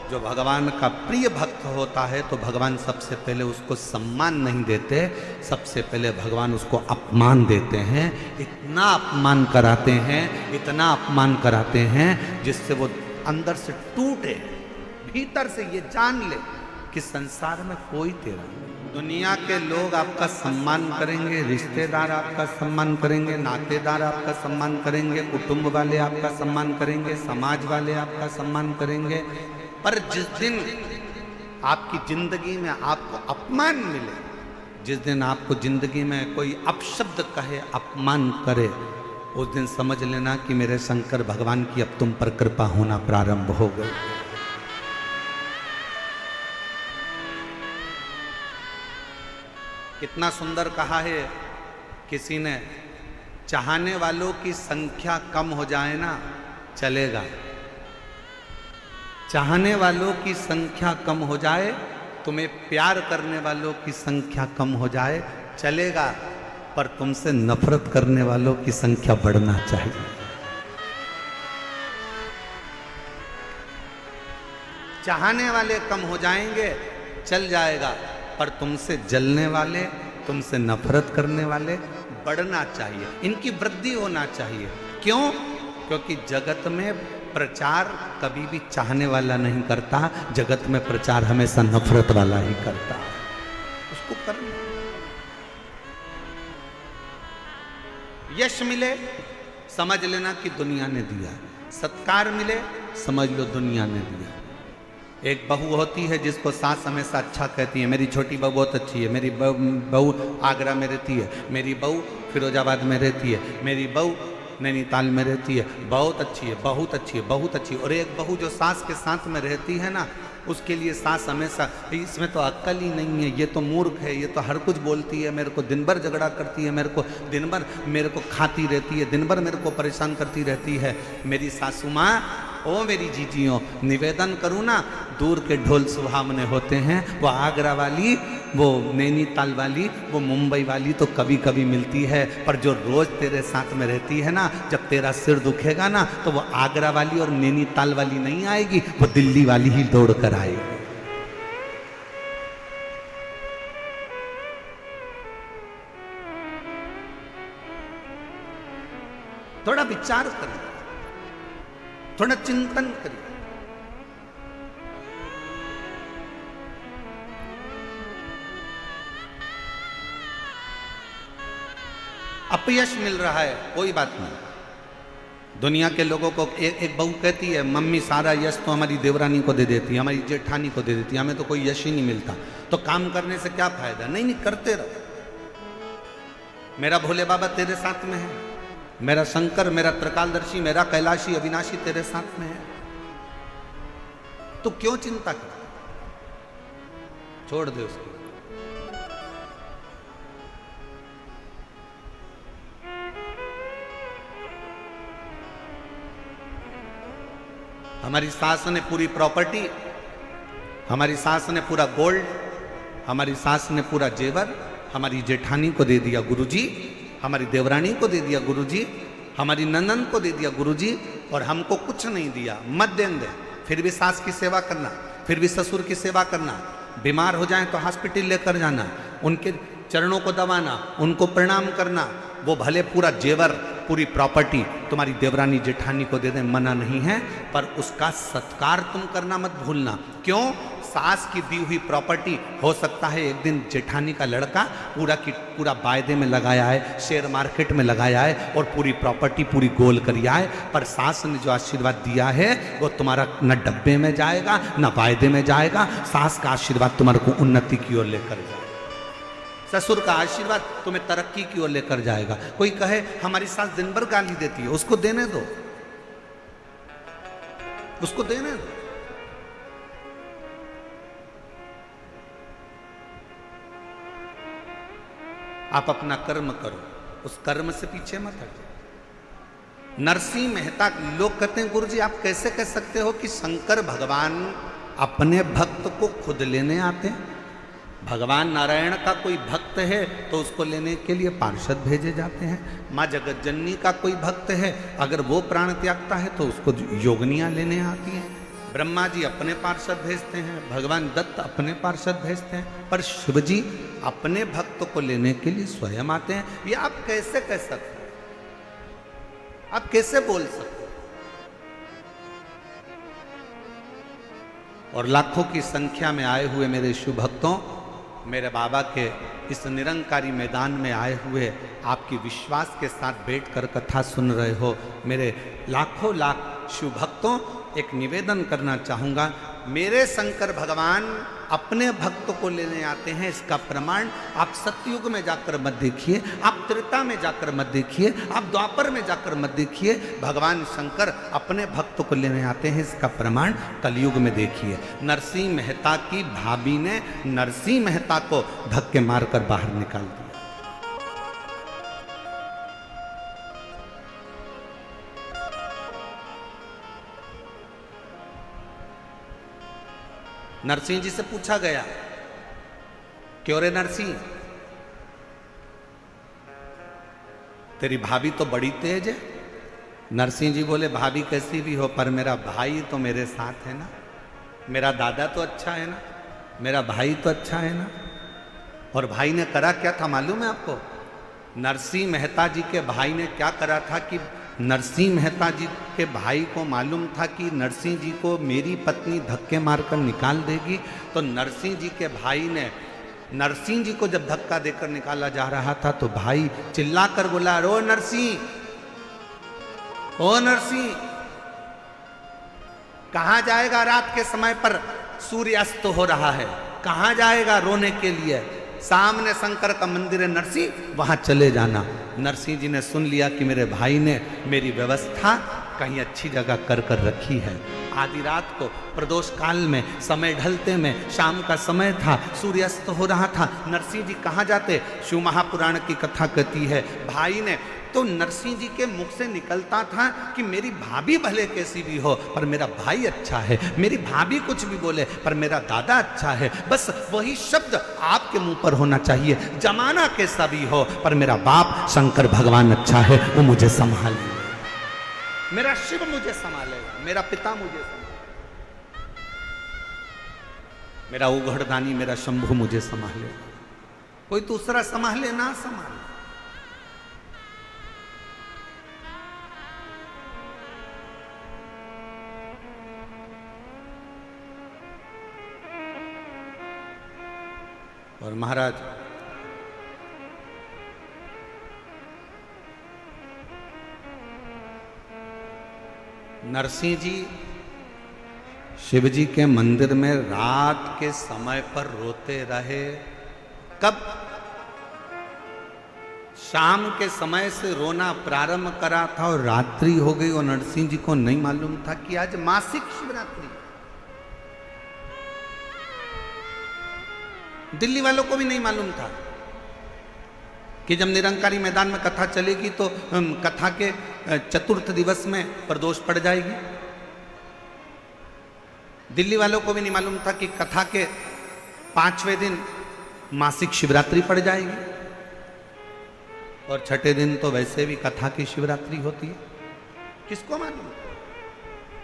जो भगवान का प्रिय भक्त होता है, तो भगवान सबसे पहले उसको सम्मान नहीं देते, सबसे पहले भगवान उसको अपमान देते हैं। इतना अपमान कराते हैं, इतना अपमान कराते हैं जिससे वो अंदर से टूटे, भीतर से ये जान ले कि संसार में कोई तेरा नहीं। दुनिया के लोग आपका सम्मान करेंगे, रिश्तेदार आपका सम्मान करेंगे, नातेदार आपका सम्मान करेंगे, कुटुंब वाले आपका सम्मान करेंगे, समाज वाले आपका सम्मान करेंगे, पर जिस दिन आपकी जिंदगी में आपको अपमान मिले, जिस दिन आपको जिंदगी में कोई अपशब्द कहे, अपमान करे, उस दिन समझ लेना कि मेरे शंकर भगवान की अब तुम पर कृपा होना प्रारंभ हो गई। कितना सुंदर कहा है किसी ने, चाहने वालों की संख्या कम हो जाए ना चलेगा, चाहने वालों की संख्या कम हो जाए, तुम्हें प्यार करने वालों की संख्या कम हो जाए चलेगा, पर तुमसे नफरत करने वालों की संख्या बढ़ना चाहिए। चाहने वाले कम हो जाएंगे चल जाएगा, पर तुमसे जलने वाले, तुमसे नफरत करने वाले बढ़ना चाहिए, इनकी वृद्धि होना चाहिए। क्यों? क्योंकि जगत में प्रचार कभी भी चाहने वाला नहीं करता, जगत में प्रचार हमेशा नफरत वाला ही करता है। उसको करना, यश मिले समझ लेना कि दुनिया ने दिया, सत्कार मिले समझ लो दुनिया ने दिया। एक बहू होती है जिसको सास हमेशा अच्छा कहती है, मेरी छोटी बहू बहुत अच्छी है, मेरी बहू आगरा में रहती है, मेरी बहू फिरोजाबाद में रहती है, मेरी बहू नैनीताल में रहती है, बहुत अच्छी है, बहुत अच्छी है, बहुत अच्छी है। और एक बहू जो सास के साथ में रहती है ना, उसके लिए सास हमेशा इसमें तो अक्ल ही नहीं है, ये तो मूर्ख है, ये तो हर कुछ बोलती है, मेरे को दिन भर झगड़ा करती है, मेरे को दिन भर मेरे को खाती रहती है, दिन भर मेरे को परेशान करती रहती है। मेरी सासू माँ, ओ मेरी जीजियों, निवेदन करूँ ना, दूर के ढोल सुहावने होते हैं, वो आगरा वाली, वो नैनीताल वाली, वो मुंबई वाली तो कभी कभी मिलती है, पर जो रोज तेरे साथ में रहती है ना, जब तेरा सिर दुखेगा ना, तो वो आगरा वाली और नैनीताल वाली नहीं आएगी, वो दिल्ली वाली ही दौड़ कर आएगी। थोड़ा विचार करिए, थोड़ा चिंतन करिए। अपयश मिल रहा है, कोई बात नहीं। दुनिया के लोगों को एक बहू कहती है, मम्मी सारा यश तो हमारी देवरानी को दे देती है, हमारी जेठानी को दे देती है, हमें तो कोई यश ही नहीं मिलता, तो काम करने से क्या फायदा? नहीं नहीं, करते रहो। मेरा भोले बाबा तेरे साथ में है, मेरा शंकर, मेरा त्रिकालदर्शी, मेरा कैलाशी अविनाशी तेरे साथ में है, तो क्यों चिंता कर? छोड़ दे उसको। हमारी सास ने पूरी प्रॉपर्टी, हमारी सास ने पूरा गोल्ड, हमारी सास ने पूरा जेवर हमारी जेठानी को दे दिया गुरुजी, हमारी देवरानी को दे दिया गुरुजी, हमारी ननद को दे दिया गुरुजी, और हमको कुछ नहीं दिया। मत देन दे, फिर भी सास की सेवा करना, फिर भी ससुर की सेवा करना, बीमार हो जाए तो हॉस्पिटल लेकर जाना, उनके चरणों को दबाना, उनको प्रणाम करना। वो भले पूरा जेवर, पूरी प्रॉपर्टी तुम्हारी देवरानी जेठानी को दे दें, मना नहीं है, पर उसका सत्कार तुम करना मत भूलना। क्यों? सास की दी हुई प्रॉपर्टी हो सकता है एक दिन जेठानी का लड़का पूरा की पूरा वायदे में लगाया है, शेयर मार्केट में लगाया है, और पूरी प्रॉपर्टी पूरी गोल करिया है, पर सास ने जो आशीर्वाद दिया है वो तुम्हारा न डब्बे में जाएगा न वायदे में जाएगा। सास का आशीर्वाद तुम्हारे को उन्नति की ओर लेकर जाएगा, ससुर का आशीर्वाद तुम्हें तरक्की की ओर लेकर जाएगा। कोई कहे हमारी सास दिन भर गाली देती है, उसको देने दो, उसको देने दो। आप अपना कर्म करो, उस कर्म से पीछे मत हटो। नरसिंह मेहता, लोग कहते हैं गुरु जी आप कैसे कह सकते हो कि शंकर भगवान अपने भक्त को खुद लेने आते हैं? भगवान नारायण का कोई भक्त है तो उसको लेने के लिए पार्षद भेजे जाते हैं। माँ जगत जननी का कोई भक्त है, अगर वो प्राण त्यागता है तो उसको योगनियाँ लेने आती हैं। ब्रह्मा जी अपने पार्षद भेजते हैं, भगवान दत्त अपने पार्षद भेजते हैं, पर शिव जी अपने भक्त को लेने के लिए स्वयं आते हैं। ये आप कैसे कह सकते हैं? आप कैसे बोल सकते? और लाखों की संख्या में आए हुए मेरे शिव भक्तों, मेरे बाबा के इस निरंकारी मैदान में आए हुए आपकी विश्वास के साथ बैठकर कथा सुन रहे हो मेरे लाखों लाख शिव भक्तों, एक निवेदन करना चाहूँगा। मेरे शंकर भगवान अपने भक्त को लेने आते हैं, इसका प्रमाण आप सतयुग में जाकर मत देखिए, आप त्रेता में जाकर मत देखिए, आप द्वापर में जाकर मत देखिए। भगवान शंकर अपने भक्त को लेने आते हैं, इसका प्रमाण कलयुग में देखिए। नरसिंह मेहता की भाभी ने नरसिंह मेहता को धक्के मारकर बाहर निकाल दिया। नरसिंह जी से पूछा गया, क्यों रे नरसिंह, तेरी भाभी तो बड़ी तेज है। नरसिंह जी बोले, भाभी कैसी भी हो पर मेरा भाई तो मेरे साथ है ना, मेरा दादा तो अच्छा है ना, मेरा भाई तो अच्छा है ना। और भाई ने करा क्या था मालूम है आपको? नरसिंह मेहता जी के भाई ने क्या करा था कि नरसिंह मेहता जी के भाई को मालूम था कि नरसिंह जी को मेरी पत्नी धक्के मारकर निकाल देगी, तो नरसिंह जी के भाई ने नरसिंह जी को जब धक्का देकर निकाला जा रहा था तो भाई चिल्लाकर बोला, रो नरसिंह, ओ नरसिंह, कहां जाएगा? रात के समय पर सूर्यास्त हो रहा है, कहां जाएगा रोने के लिए? सामने शंकर का मंदिर है नरसिंह, वहां चले जाना। नरसिंह जी ने सुन लिया कि मेरे भाई ने मेरी व्यवस्था कहीं अच्छी जगह कर कर रखी है। आधी रात को प्रदोष काल में, समय ढलते में, शाम का समय था, सूर्यास्त हो रहा था। नरसिंह जी कहाँ जाते? शिव महापुराण की कथा कहती है भाई ने तो नरसिंह जी के मुख से निकलता था कि मेरी भाभी भले कैसी भी हो पर मेरा भाई अच्छा है, मेरी भाभी कुछ भी बोले पर मेरा दादा अच्छा है। बस वही शब्द आपके मुंह पर होना चाहिए, जमाना कैसा भी हो पर मेरा बाप शंकर भगवान अच्छा है, वो मुझे संभाल लेगा, मेरा शिव मुझे संभालेगा, मेरा पिता मुझे संभालेगा, मेरा उघड़दानी मेरा शंभु मुझे संभालेगा, कोई दूसरा संभाले ना संभाले। और महाराज नरसिंह जी शिव जी के मंदिर में रात के समय पर रोते रहे। कब? शाम के समय से रोना प्रारंभ करा था और रात्रि हो गई और नरसिंह जी को नहीं मालूम था कि आज मासिक शिवरात्रि। दिल्ली वालों को भी नहीं मालूम था कि जब निरंकारी मैदान में कथा चलेगी तो कथा के चतुर्थ दिवस में प्रदोष पड़ जाएगी। दिल्ली वालों को भी नहीं मालूम था कि कथा के 5वें दिन मासिक शिवरात्रि पड़ जाएगी और छठे दिन तो वैसे भी कथा की शिवरात्रि होती है। किसको मालूम?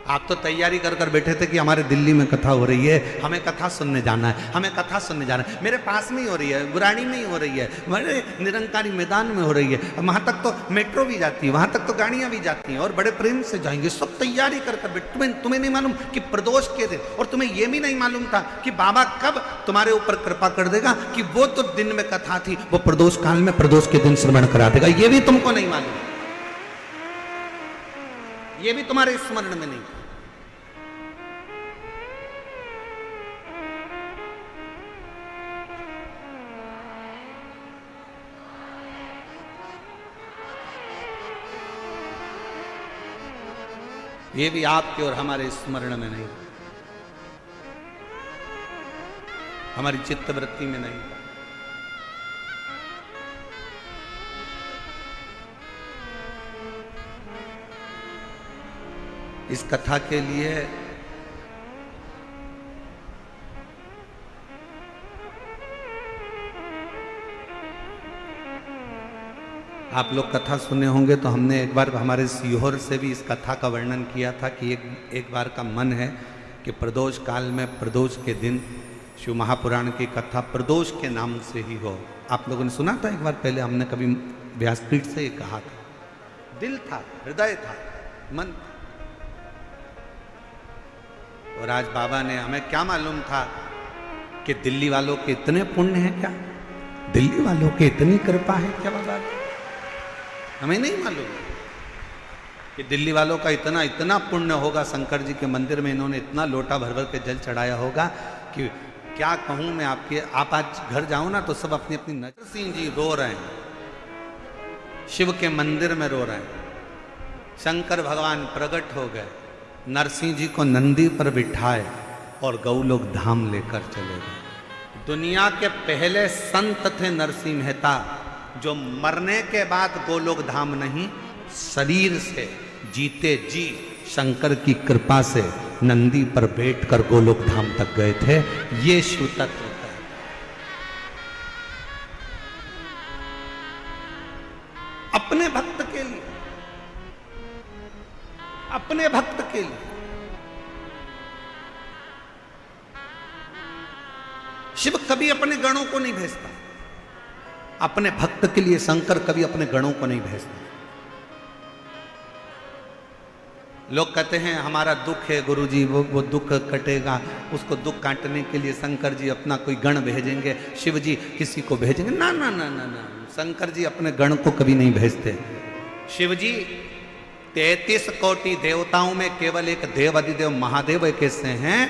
आप तो तैयारी कर कर बैठे थे कि हमारे दिल्ली में कथा हो रही है, हमें कथा सुनने जाना है, हमें कथा सुनने जाना है। मेरे पास में ही हो रही है, गुराड़ी में ही हो रही है, बड़े निरंकारी मैदान में हो रही है, वहां तक तो मेट्रो भी जाती है, वहां तक तो गाड़ियां भी जाती हैं और बड़े प्रेम से जाएंगे। सब तैयारी कर कर बैठे। तुम्हें नहीं मालूम कि प्रदोष के दिन, और तुम्हें यह भी नहीं मालूम था कि बाबा कब तुम्हारे ऊपर कृपा कर देगा कि वो तो दिन में कथा थी, वो प्रदोष काल में प्रदोष के दिन श्रवण करा देगा। ये भी तुमको नहीं मालूम, ये भी तुम्हारे स्मरण में नहीं। ये भी आपके और हमारे स्मरण में नहीं, हमारी चित्तवृत्ति में नहीं। इस कथा के लिए आप लोग कथा सुने होंगे तो हमने एक बार हमारे सीहोर से भी इस कथा का वर्णन किया था कि एक बार का मन है कि प्रदोष काल में प्रदोष के दिन शिव महापुराण की कथा प्रदोष के नाम से ही हो। आप लोगों ने सुना था एक बार पहले, हमने कभी व्यासपीठ से ही कहा था। दिल था, हृदय था, मन था। और आज बाबा ने, हमें क्या मालूम था कि दिल्ली वालों के इतने पुण्य हैं क्या, दिल्ली वालों के इतनी कृपा है क्या बाबा, हमें नहीं मालूम कि दिल्ली वालों का इतना इतना पुण्य होगा। शंकर जी के मंदिर में इन्होंने इतना लोटा भर भर के जल चढ़ाया होगा कि क्या कहूं मैं आपके। आप आज घर जाओ ना तो सब अपनी अपनी नजर। सिंह जी रो रहे हैं, शिव के मंदिर में रो रहे हैं। शंकर भगवान प्रकट हो गए, नरसिंह जी को नंदी पर बिठाए और गौलोक धाम लेकर चले गए। दुनिया के पहले संत थे नरसिंह मेहता, जो मरने के बाद गोलोक धाम नहीं, शरीर से जीते जी शंकर की कृपा से नंदी पर बैठकर गोलोक धाम तक गए थे। ये शिव तत्व है। अपने भक्त के लिए, अपने भक्त के लिए शिव कभी अपने गणों को नहीं भेजता। अपने भक्त के लिए शंकर कभी अपने गणों को नहीं भेजते। लोग कहते हैं हमारा दुख है गुरुजी, वो दुख कटेगा, उसको दुख काटने के लिए शंकर जी अपना कोई गण भेजेंगे, शिव जी किसी को भेजेंगे। ना ना ना ना ना, शंकर जी अपने गण को कभी नहीं भेजते। शिव जी 33 कोटि देवताओं में केवल एक देव अधिदेव महादेव एक ऐसे हैं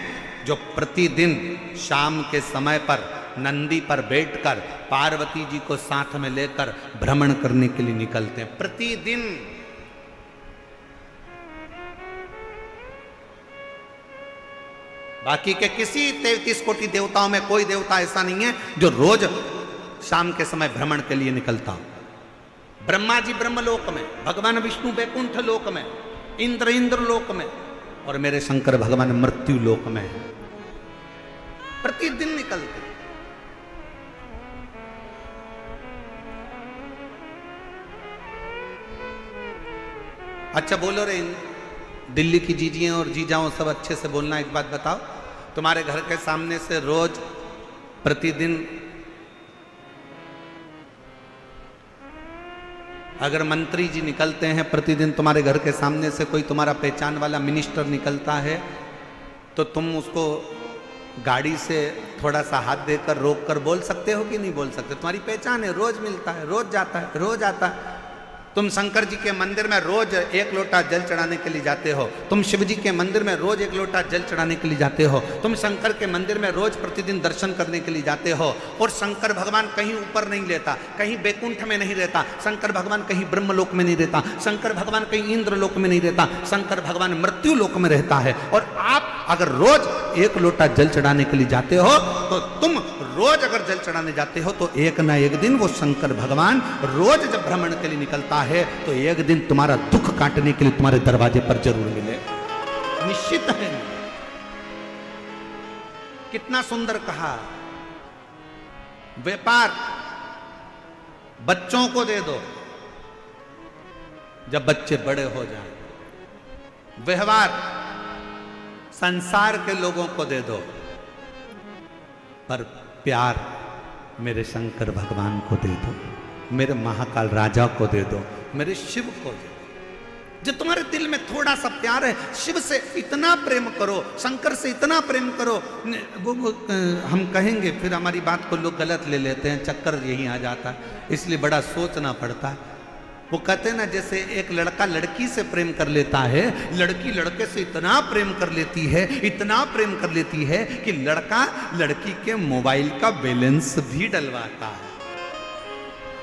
जो प्रतिदिन शाम के समय पर नंदी पर बैठकर पार्वती जी को साथ में लेकर भ्रमण करने के लिए निकलते हैं प्रतिदिन। बाकी के किसी 33 कोटि देवताओं में कोई देवता ऐसा नहीं है जो रोज शाम के समय भ्रमण के लिए निकलता हो। ब्रह्मा जी ब्रह्मलोक में, भगवान विष्णु वैकुंठ लोक में, इंद्र लोक में, और मेरे शंकर भगवान मृत्यु लोक में है। प्रतिदिन निकलते। अच्छा बोलो रे, दिल्ली की जीजियां और जीजाओं सब अच्छे से बोलना। एक बात बताओ, तुम्हारे घर के सामने से रोज प्रतिदिन अगर मंत्री जी निकलते हैं, प्रतिदिन तुम्हारे घर के सामने से कोई तुम्हारा पहचान वाला मिनिस्टर निकलता है, तो तुम उसको गाड़ी से थोड़ा सा हाथ देकर रोक कर बोल सकते हो कि नहीं बोल सकते? तुम्हारी पहचान है, रोज मिलता है, रोज जाता है, रोज आता है। तुम शंकर जी के मंदिर में रोज एक लोटा जल चढ़ाने के लिए जाते हो, तुम शिव जी के मंदिर में रोज एक लोटा जल चढ़ाने के लिए जाते हो, तुम शंकर के मंदिर में रोज प्रतिदिन दर्शन करने के लिए जाते हो। और शंकर भगवान कहीं ऊपर नहीं रहता, कहीं बैकुंठ में नहीं रहता, शंकर भगवान कहीं ब्रह्मलोक में नहीं रहता, शंकर भगवान कहीं इंद्रलोक में नहीं रहता, शंकर भगवान मृत्यु लोक में रहता है। और आप अगर रोज एक लोटा जल चढ़ाने के लिए जाते हो, तो तुम रोज अगर जल चढ़ाने जाते हो तो एक ना एक दिन वो शंकर भगवान रोज जब भ्रमण के लिए निकलता है तो एक दिन तुम्हारा दुख काटने के लिए तुम्हारे दरवाजे पर जरूर मिले, निश्चित है। कितना सुंदर कहा, व्यापार बच्चों को दे दो जब बच्चे बड़े हो जाएं, व्यवहार संसार के लोगों को दे दो, पर प्यार मेरे शंकर भगवान को दे दो, मेरे महाकाल राजा को दे दो, मेरे शिव को दे दो। जो तुम्हारे दिल में थोड़ा सा प्यार है, शिव से इतना प्रेम करो, शंकर से इतना प्रेम करो। वो हम कहेंगे फिर हमारी बात को लोग गलत ले लेते हैं, चक्कर यही आ जाता है, इसलिए बड़ा सोचना पड़ता है। वो कहते हैं ना, जैसे एक लड़का लड़की से प्रेम कर लेता है, लड़की लड़के से इतना प्रेम कर लेती है, इतना प्रेम कर लेती है कि लड़का लड़की के मोबाइल का बैलेंस भी डलवाता है,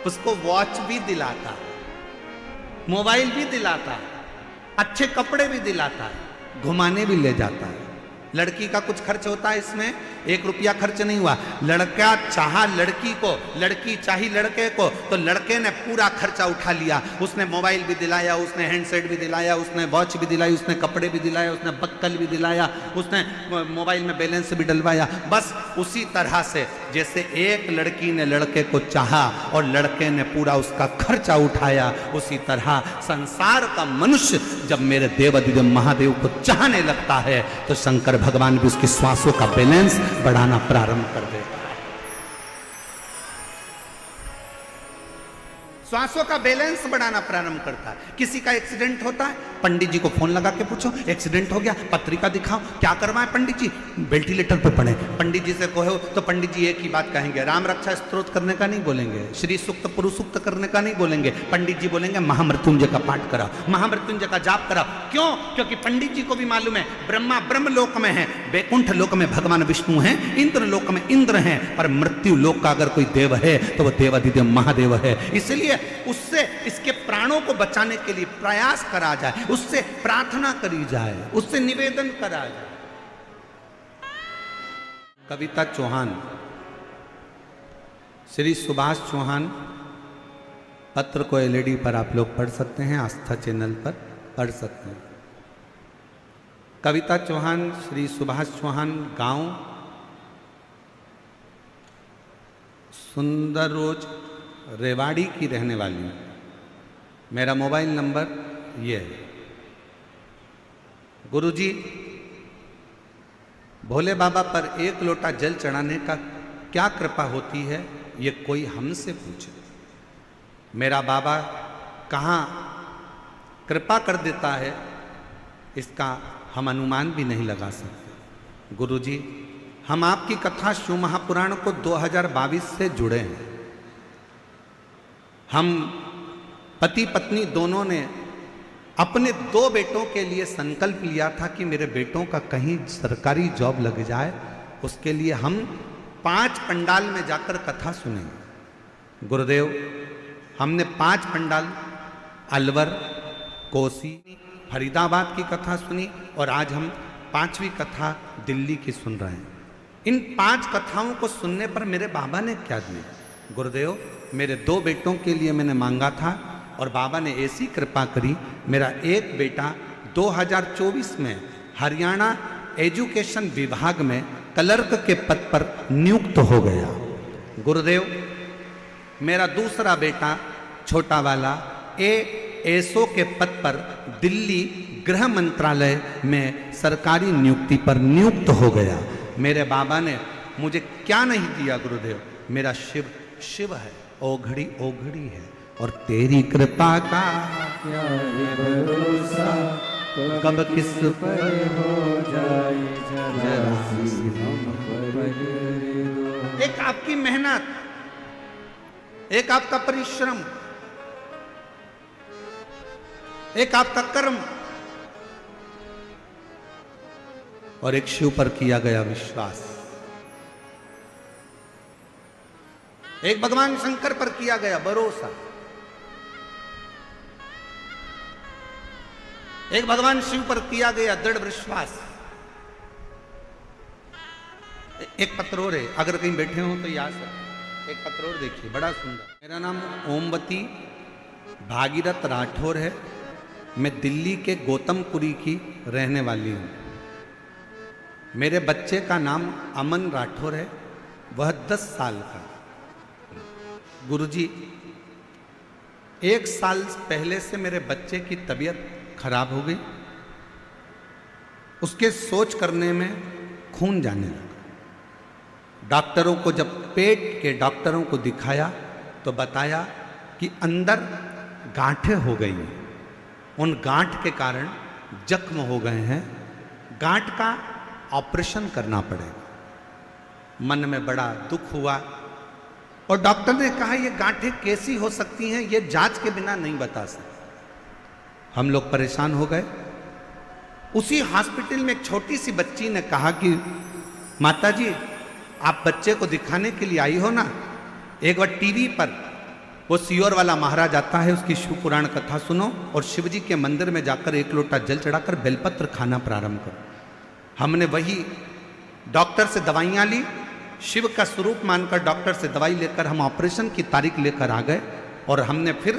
उसको वॉच भी दिलाता है, मोबाइल भी दिलाता है, अच्छे कपड़े भी दिलाता है, घुमाने भी ले जाता है। लड़की का कुछ खर्च होता है इसमें, 1 रुपया खर्च नहीं हुआ। लड़का चाहा लड़की को, लड़की चाही लड़के को, तो लड़के ने पूरा खर्चा उठा लिया। उसने मोबाइल भी दिलाया, उसने हैंडसेट भी दिलाया, उसने वॉच भी दिलाई, उसने कपड़े भी दिलाया, उसने बक्कल भी दिलाया, उसने मोबाइल में बैलेंस भी डलवाया। बस उसी तरह से जैसे एक लड़की ने लड़के को चाहा और लड़के ने पूरा उसका खर्चा उठाया, उसी तरह संसार का मनुष्य जब मेरे देवाधिदेव महादेव को चाहने लगता है तो शंकर भगवान भी उसकी श्वासों का बैलेंस बढ़ाना प्रारंभ कर देता है। श्वासों का बैलेंस बढ़ाना प्रारंभ करता है। किसी का एक्सीडेंट होता है, पंडित जी को फोन लगा के पूछो एक्सीडेंट हो गया, पत्रिका दिखाओ, क्या करवाएं पंडित जी, वेंटिलेटर पे पड़े। पंडित जी से कहो तो पंडित जी एक ही बात कहेंगे, राम रक्षा स्तोत्र करने का नहीं बोलेंगे, श्री सूक्त पुरुष सूक्त करने का नहीं बोलेंगे। पंडित जी बोलेंगे महामृत्युंजय का पाठ कराओ, महामृत्युंजय का जाप कराओ। क्यों? क्योंकि पंडित जी को भी मालूम है ब्रह्मा ब्रह्म लोक में है, वैकुंठ लोक में भगवान विष्णु हैं, इंद्र लोक में इंद्र हैं, पर मृत्यु लोक का अगर कोई देव है तो वह देवाधिदेव महादेव है। इसलिए उससे इसके प्राणों को बचाने के लिए प्रयास करा जाए, उससे प्रार्थना करी जाए, उससे निवेदन करा जाए। कविता चौहान, श्री सुभाष चौहान, पत्र को एलईडी पर आप लोग पढ़ सकते हैं, आस्था चैनल पर पढ़ सकते हैं। कविता चौहान, श्री सुभाष चौहान, गांव सुंदरोज रेवाड़ी की रहने वाली हूँ। मेरा मोबाइल नंबर ये है। गुरुजी, भोले बाबा पर 1 लोटा जल चढ़ाने का क्या कृपा होती है, ये कोई हमसे पूछे। मेरा बाबा कहाँ कृपा कर देता है इसका हम अनुमान भी नहीं लगा सकते। गुरुजी, हम आपकी कथा शिव महापुराण को 2022 से जुड़े हैं। हम पति पत्नी दोनों ने अपने 2 बेटों के लिए संकल्प लिया था कि मेरे बेटों का कहीं सरकारी जॉब लग जाए, उसके लिए हम 5 पंडाल में जाकर कथा सुनेंगे। गुरुदेव, हमने 5 पंडाल अलवर, कोसी, फरीदाबाद की कथा सुनी और आज हम 5वीं कथा दिल्ली की सुन रहे हैं। इन 5 कथाओं को सुनने पर मेरे बाबा ने क्या दिया? गुरुदेव, मेरे 2 बेटों के लिए मैंने मांगा था और बाबा ने ऐसी कृपा करी, मेरा एक बेटा 2024 में हरियाणा एजुकेशन विभाग में क्लर्क के पद पर नियुक्त हो गया। गुरुदेव, मेरा दूसरा बेटा छोटा वाला एएसओ के पद पर दिल्ली गृह मंत्रालय में सरकारी नियुक्ति पर नियुक्त हो गया। मेरे बाबा ने मुझे क्या नहीं दिया गुरुदेव? मेरा शिव शिव है, ओघड़ी ओघड़ी है, और तेरी कृपा का क्या है भरोसा, कब किस पर हो जाए जरा सी हम पर दो। एक आपकी मेहनत, एक आपका परिश्रम, एक आपका कर्म और एक शिव पर किया गया विश्वास, एक भगवान शंकर पर किया गया भरोसा, एक भगवान शिव पर किया गया दृढ़ विश्वास। एक पत्र और है, अगर कहीं बैठे हो तो याद रखें। एक पत्र और देखिए, बड़ा सुंदर। मेरा नाम ओमवती भागीरथ राठौर है। मैं दिल्ली के गौतमपुरी की रहने वाली हूँ। मेरे बच्चे का नाम अमन राठौर है, वह 10 साल का। गुरुजी, 1 साल पहले से मेरे बच्चे की तबीयत खराब हो गई। उसके सोच करने में खून जाने लगा। डॉक्टरों को जब पेट के डॉक्टरों को दिखाया तो बताया कि अंदर गांठें हो गई हैं, उन गांठ के कारण जख्म हो गए हैं, गांठ का ऑपरेशन करना पड़ेगा। मन में बड़ा दुख हुआ और डॉक्टर ने कहा ये गांठें कैसी हो सकती हैं, ये जांच के बिना नहीं बता सकते। हम लोग परेशान हो गए। उसी हॉस्पिटल में एक छोटी सी बच्ची ने कहा कि माताजी, आप बच्चे को दिखाने के लिए आई हो ना, एक बार टीवी पर वो सियोर वाला महाराज आता है, उसकी शिव पुराण कथा सुनो और शिव जी के मंदिर में जाकर 1 लोटा जल चढ़ाकर बेलपत्र खाना प्रारंभ करो। हमने वही डॉक्टर से दवाइयां ली, शिव का स्वरूप मानकर डॉक्टर से दवाई लेकर हम ऑपरेशन की तारीख लेकर आ गए और हमने फिर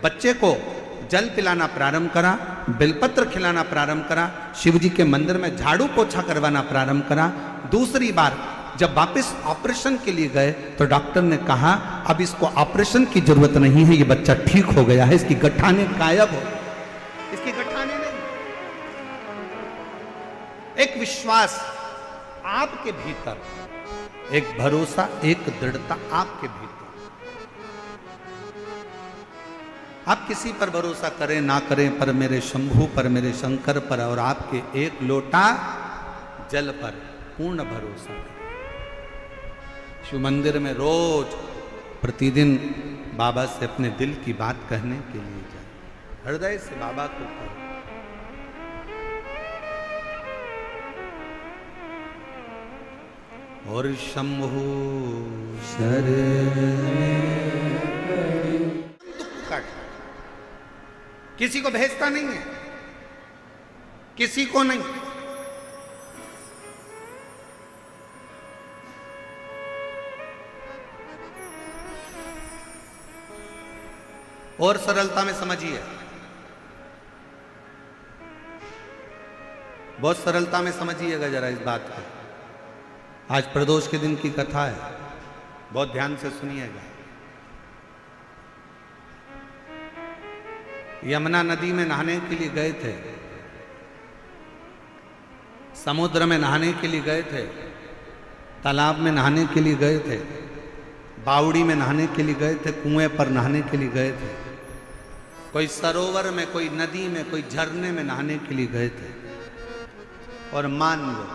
बच्चे को जल पिलाना प्रारंभ करा, बेलपत्र खिलाना प्रारंभ करा, शिव जी के मंदिर में झाड़ू पोछा करवाना प्रारंभ करा। दूसरी बार जब वापस ऑपरेशन के लिए गए तो डॉक्टर ने कहा अब इसको ऑपरेशन की जरूरत नहीं है, ये बच्चा ठीक हो गया है, इसकी गठाने गायब हो, इसकी गठाने नहीं। एक विश्वास आपके भीतर, एक भरोसा, एक दृढ़ता आपके भीतर। आप किसी पर भरोसा करें ना करें, पर मेरे शंभू पर, मेरे शंकर पर और आपके एक लोटा जल पर पूर्ण भरोसा करें। शिव मंदिर में रोज प्रतिदिन बाबा से अपने दिल की बात कहने के लिए जाए, हृदय से बाबा को कहो। और शंभु किसी को भेजता नहीं है, किसी को नहीं। और सरलता में समझिए, बहुत सरलता में समझिएगा जरा इस बात को। आज प्रदोष के दिन की कथा है, बहुत ध्यान से सुनिएगा। यमुना नदी में नहाने के लिए गए थे, समुद्र में नहाने के लिए गए थे, तालाब में नहाने के लिए गए थे, बावड़ी में नहाने के लिए गए थे, कुएं पर नहाने के लिए गए थे, कोई सरोवर में, कोई नदी में, कोई झरने में नहाने के लिए गए थे। और मान लो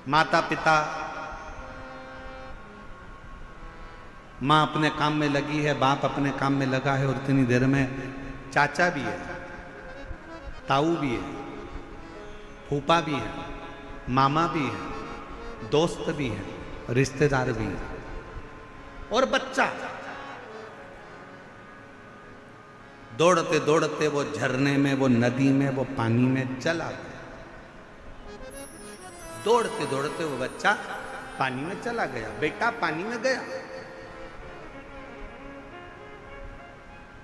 माता पिता, माँ अपने काम में लगी है, बाप अपने काम में लगा है, और इतनी देर में चाचा भी है, ताऊ भी है, फूफा भी है, मामा भी है, दोस्त भी है, रिश्तेदार भी है, और बच्चा। दौड़ते दौड़ते वो झरने में, वो नदी में, वो पानी में चला गया। दौड़ते दौड़ते वो बच्चा पानी में चला गया, बेटा पानी में गया।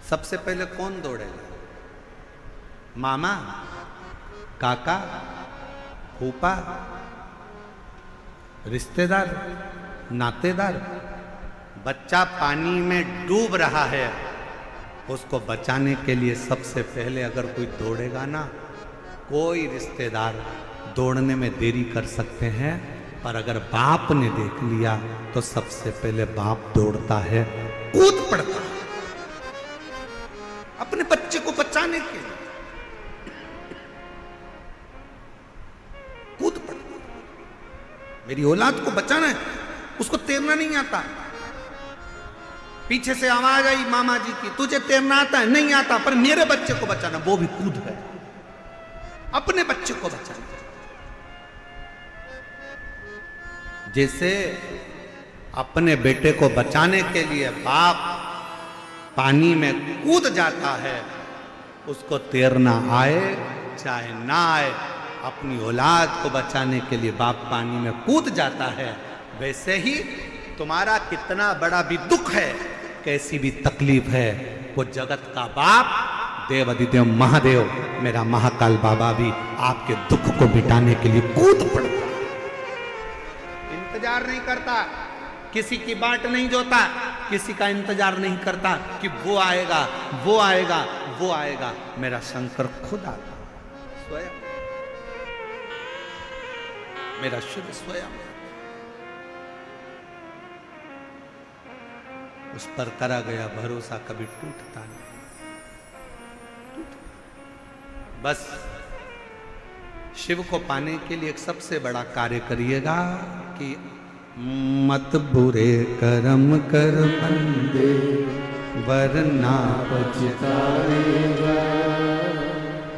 सबसे पहले कौन दौड़ेगा? मामा, काका, फूफा, रिश्तेदार, नातेदार। बच्चा पानी में डूब रहा है, उसको बचाने के लिए सबसे पहले अगर कोई दौड़ेगा ना, कोई रिश्तेदार दौड़ने में देरी कर सकते हैं, पर अगर बाप ने देख लिया तो सबसे पहले बाप दौड़ता है, कूद पड़ता है अपने बच्चे को बचाने के लिए, कूद पड़ता। मेरी औलाद को बचाना है, उसको तैरना नहीं आता। पीछे से आवाज आई मामा जी की, तुझे तैरना आता है? नहीं आता, पर मेरे बच्चे को बचाना। वो भी कूद गए अपने बच्चे को बचाना। जैसे अपने बेटे को बचाने के लिए बाप पानी में कूद जाता है, उसको तैरना आए चाहे ना आए, अपनी औलाद को बचाने के लिए बाप पानी में कूद जाता है। वैसे ही तुम्हारा कितना बड़ा भी दुख है, कैसी भी तकलीफ है, वो जगत का बाप देवाधिदेव महादेव मेरा महाकाल बाबा भी आपके दुख को मिटाने के लिए कूद पड़ता, इंतजार नहीं करता, किसी की बाट नहीं जोता, किसी का इंतजार नहीं करता कि वो आएगा, वो आएगा, वो आएगा। मेरा शंकर खुद आता स्वयं, मेरा शिव स्वयं। उस पर करा गया भरोसा कभी टूटता नहीं। बस शिव को पाने के लिए एक सबसे बड़ा कार्य करिएगा कि मत बुरे कर्म कर बंदे वरना पछताएगा,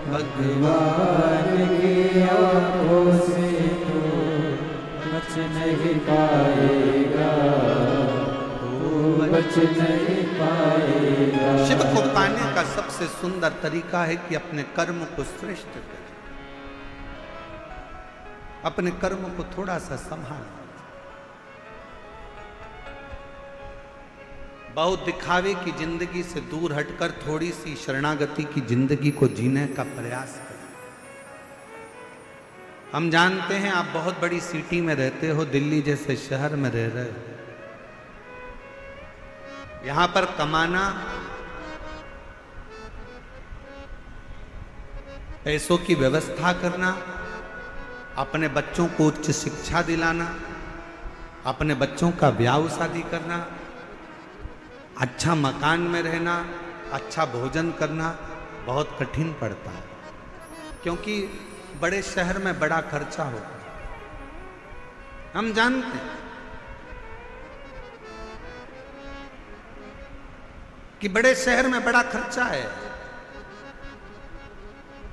भगवान की आंखों से तो बच नहीं पाएगा, बच नहीं पाएगा। शिव को पाने का सबसे सुंदर तरीका है कि अपने कर्म को श्रेष्ठ करें। अपने कर्म को थोड़ा सा संभाल। बहुत दिखावे की जिंदगी से दूर हटकर थोड़ी सी शरणागति की जिंदगी को जीने का प्रयास करें। हम जानते हैं आप बहुत बड़ी सिटी में रहते हो, दिल्ली जैसे शहर में रह रहे हो। यहां पर कमाना, पैसों की व्यवस्था करना, अपने बच्चों को उच्च शिक्षा दिलाना, अपने बच्चों का ब्याह शादी करना, अच्छा मकान में रहना, अच्छा भोजन करना बहुत कठिन पड़ता है, क्योंकि बड़े शहर में बड़ा खर्चा होता है। हम जानते हैं कि बड़े शहर में बड़ा खर्चा है,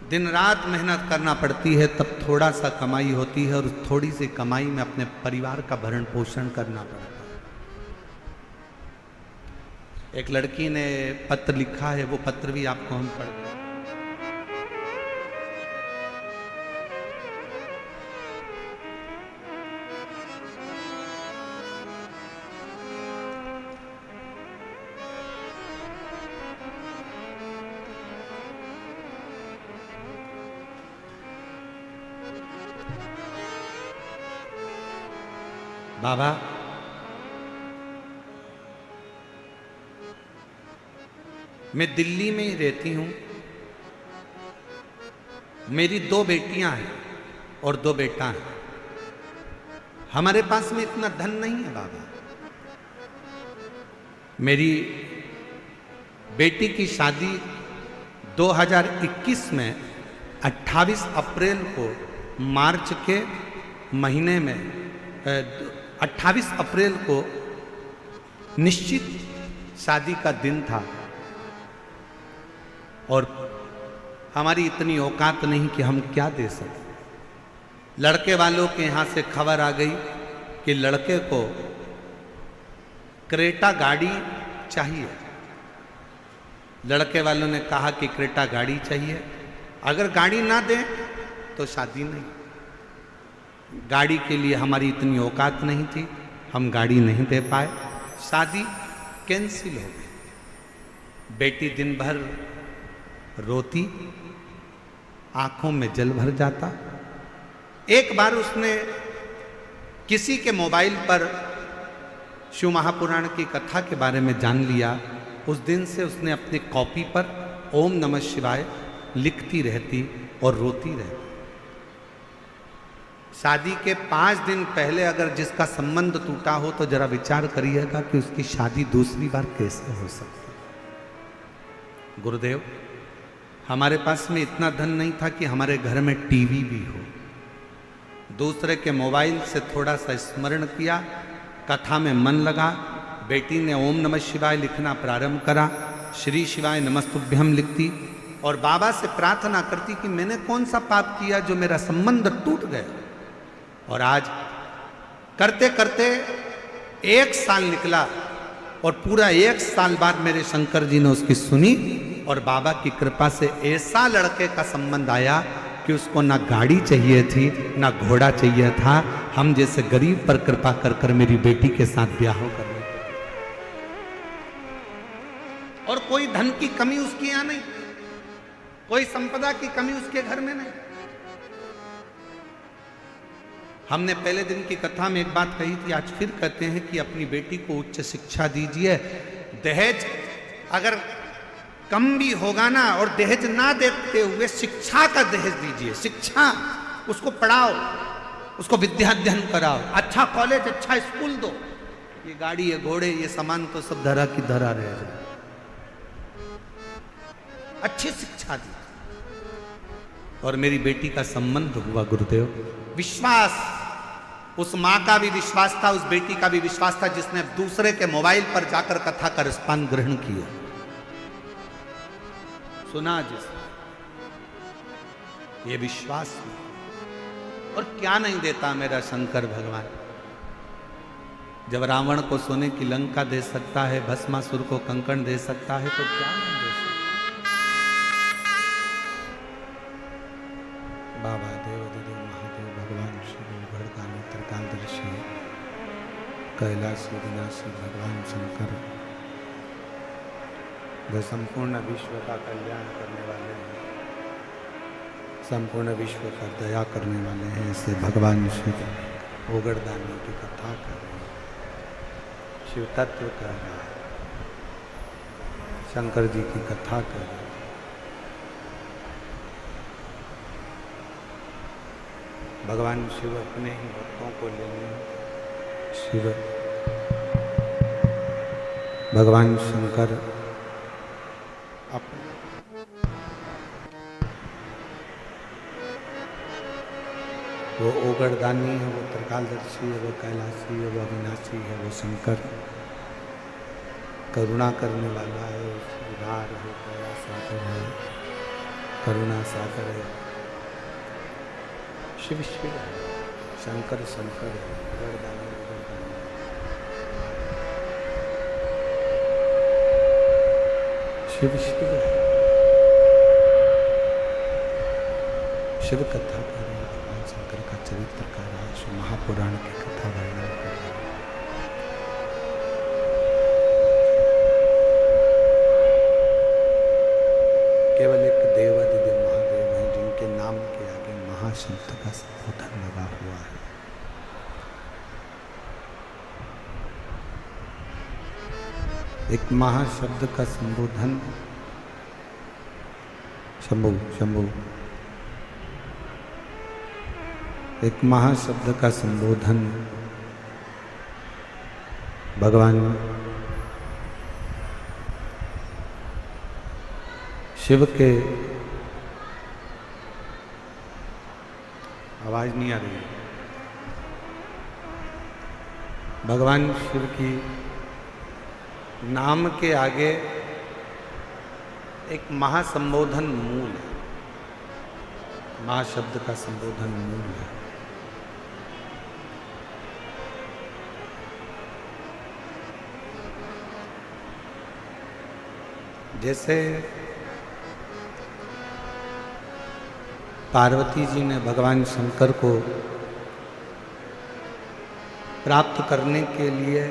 दिन रात मेहनत करना पड़ती है, तब थोड़ा सा कमाई होती है और थोड़ी सी कमाई में अपने परिवार का भरण पोषण करना पड़ता है। एक लड़की ने पत्र लिखा है, वो पत्र भी आपको हम पढ़ते हैं। बाबा, मैं दिल्ली में ही रहती हूं, मेरी 2 बेटियां हैं और 2 बेटा हैं। हमारे पास में इतना धन नहीं है बाबा। मेरी बेटी की शादी 2021 में 28 अप्रैल को, मार्च के महीने में 28 अप्रैल को निश्चित शादी का दिन था और हमारी इतनी औकात नहीं कि हम क्या दे सकते। लड़के वालों के यहाँ से खबर आ गई कि लड़के को क्रेटा गाड़ी चाहिए। लड़के वालों ने कहा कि क्रेटा गाड़ी चाहिए, अगर गाड़ी ना दें तो शादी नहीं। गाड़ी के लिए हमारी इतनी औकात नहीं थी, हम गाड़ी नहीं दे पाए, शादी कैंसिल हो गई। बेटी दिन भर रोती, आंखों में जल भर जाता। एक बार उसने किसी के मोबाइल पर शिव महापुराण की कथा के बारे में जान लिया। उस दिन से उसने अपनी कॉपी पर ओम नमः शिवाय लिखती रहती और रोती रहती। शादी के 5 दिन पहले अगर जिसका संबंध टूटा हो तो जरा विचार करिएगा कि उसकी शादी दूसरी बार कैसे हो सकती है। गुरुदेव, हमारे पास में इतना धन नहीं था कि हमारे घर में टीवी भी हो। दूसरे के मोबाइल से थोड़ा सा स्मरण किया, कथा में मन लगा, बेटी ने ओम नमः शिवाय लिखना प्रारंभ करा, श्री शिवाय नमस्तुभ्यम लिखती और बाबा से प्रार्थना करती कि मैंने कौन सा पाप किया जो मेरा संबंध टूट गया। और आज करते करते 1 साल निकला और पूरा 1 साल बाद मेरे शंकर जी ने उसकी सुनी और बाबा की कृपा से ऐसा लड़के का संबंध आया कि उसको ना गाड़ी चाहिए थी ना घोड़ा चाहिए था। हम जैसे गरीब पर कृपा कर कर मेरी बेटी के साथ ब्याह कर लिया और कोई धन की कमी उसके यहाँ नहीं, कोई संपदा की कमी उसके घर में नहीं। हमने पहले दिन की कथा में एक बात कही थी, आज फिर कहते हैं कि अपनी बेटी को उच्च शिक्षा दीजिए। दहेज अगर कम भी होगा ना, और दहेज ना देते हुए शिक्षा का दहेज दीजिए। शिक्षा, उसको पढ़ाओ, उसको विद्या अध्ययन कराओ, अच्छा कॉलेज, अच्छा स्कूल दो। ये गाड़ी, ये घोड़े, ये सामान तो सब धरा की धरा रह जाए। अच्छी शिक्षा दी और मेरी बेटी का संबंध हुआ। गुरुदेव, विश्वास, उस माँ का भी विश्वास था, उस बेटी का भी विश्वास था जिसने दूसरे के मोबाइल पर जाकर कथा का रसपान ग्रहण किया। सुना जिसने, ये विश्वास और क्या नहीं देता मेरा शंकर भगवान। जब रावण को सोने की लंका दे सकता है, भस्मासुर को कंकण दे सकता है, तो क्या नहीं दे सकता। बाबा देव महादेव भगवान श्री कैलाशी विनाशी भगवान शंकर जो संपूर्ण विश्व का कल्याण करने वाले हैं, संपूर्ण विश्व पर दया करने वाले हैं, ऐसे भगवान शिव ओगरदानी की कथा कर रहे हैं, शिव तत्व कर रहे हैं, शंकर जी की कथा कर रहे हैं। भगवान शिव अपने ही भक्तों को लेने, शिव भगवान शंकर वो ओगरदानी है, वो त्रिकालदर्शी है, वो कैलाशी है, वो अविनाशी है, वो शंकर करुणा करने वाला है, उदार है, दया सागर है, करुणा सागर है। शिव शिव है, शंकर शंकर है, ओगरदानी ओगरदानी। शिव शिव है, शिव कथा कर रहे हैं, भगवान शंकर का चरित्र कर रहा है, शिव महापुराण की कथा वर्णन कर रहा है। केवल एक देवादिदेव महादेव हैं जिनके नाम के आगे महाशब्द का संबोधन लगा हुआ है। एक महाशब्द का संबोधन, शंभु शंभु, एक महाशब्द का संबोधन भगवान शिव के, आवाज नहीं आ रही, भगवान शिव की नाम के आगे एक महासंबोधन मूल है, महाशब्द का संबोधन मूल है। जैसे पार्वती जी ने भगवान शंकर को प्राप्त करने के लिए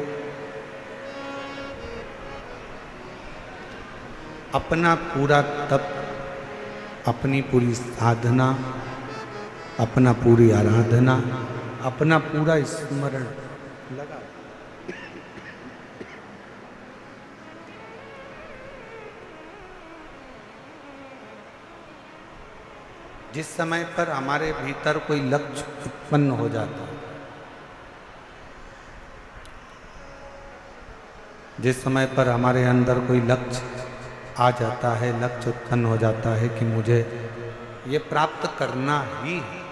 अपना पूरा तप, अपनी पूरी साधना, अपना पूरी आराधना, अपना पूरा स्मरण लगा, जिस समय पर हमारे भीतर कोई लक्ष्य उत्पन्न हो जाता है, जिस समय पर हमारे अंदर कोई लक्ष्य आ जाता है, लक्ष्य उत्पन्न हो जाता है कि मुझे ये प्राप्त करना ही है,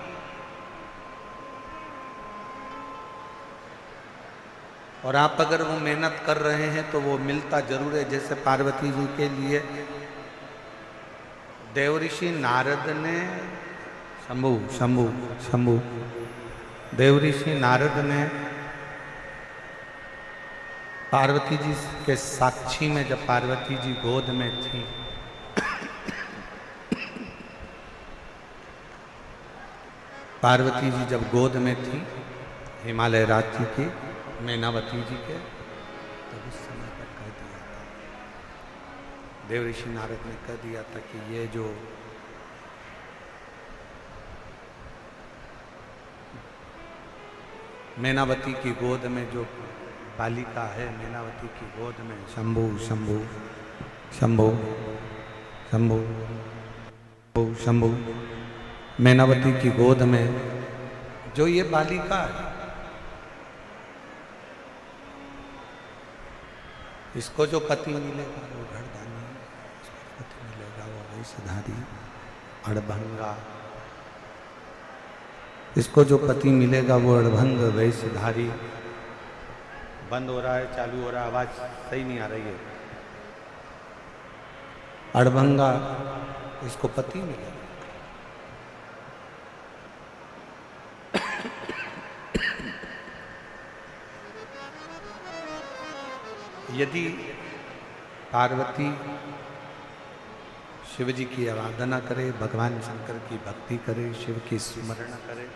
और आप अगर वो मेहनत कर रहे हैं तो वो मिलता जरूर है। जैसे पार्वती जी के लिए देवऋषि नारद ने, शंभु शंभु शंभु, देवऋषि नारद ने पार्वती जी के साक्षी में, जब पार्वती जी गोद में थी, पार्वती जी जब गोद में थी हिमालय राज्य की मैनावती जी के, तब उस समय पर कह दिया था, देवऋषि नारद ने कह दिया था कि ये जो मैनावती की गोद में जो बालिका है, मैनावती की गोद में, शंभु शंभु शंभु शंभु शंभु, मैनावती की गोद में जो ये बालिका है, इसको जो पति मिलेगा वो घरदानी, इसको पति मिलेगा वो वैश्यधारी अड़भंगा, इसको जो पति मिलेगा वो अड़भंग वैश्यधारी। बंद हो रहा है, चालू हो रहा है, आवाज सही नहीं आ रही है। अड़भंगा, इसको पति मिलेगा। यदि पार्वती शिव जी की आराधना करे, भगवान शंकर की भक्ति करे, शिव की स्मरण करे,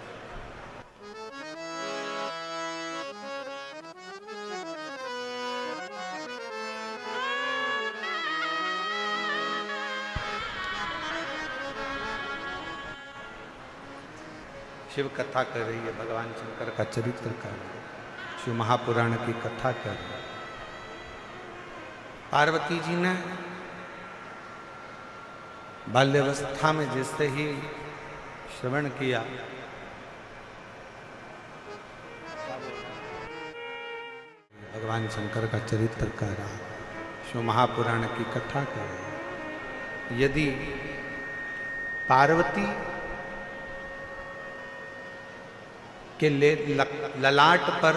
शिव कथा कर रही है, भगवान शंकर का चरित्र कर रही है, शिव महापुराण की कथा कर रही है। पार्वती जी ने बाल्यावस्था में जैसे ही श्रवण किया, भगवान शंकर का चरित्र कर रहा है, शिव महापुराण की कथा कर रहा है। यदि पार्वती के ललाट पर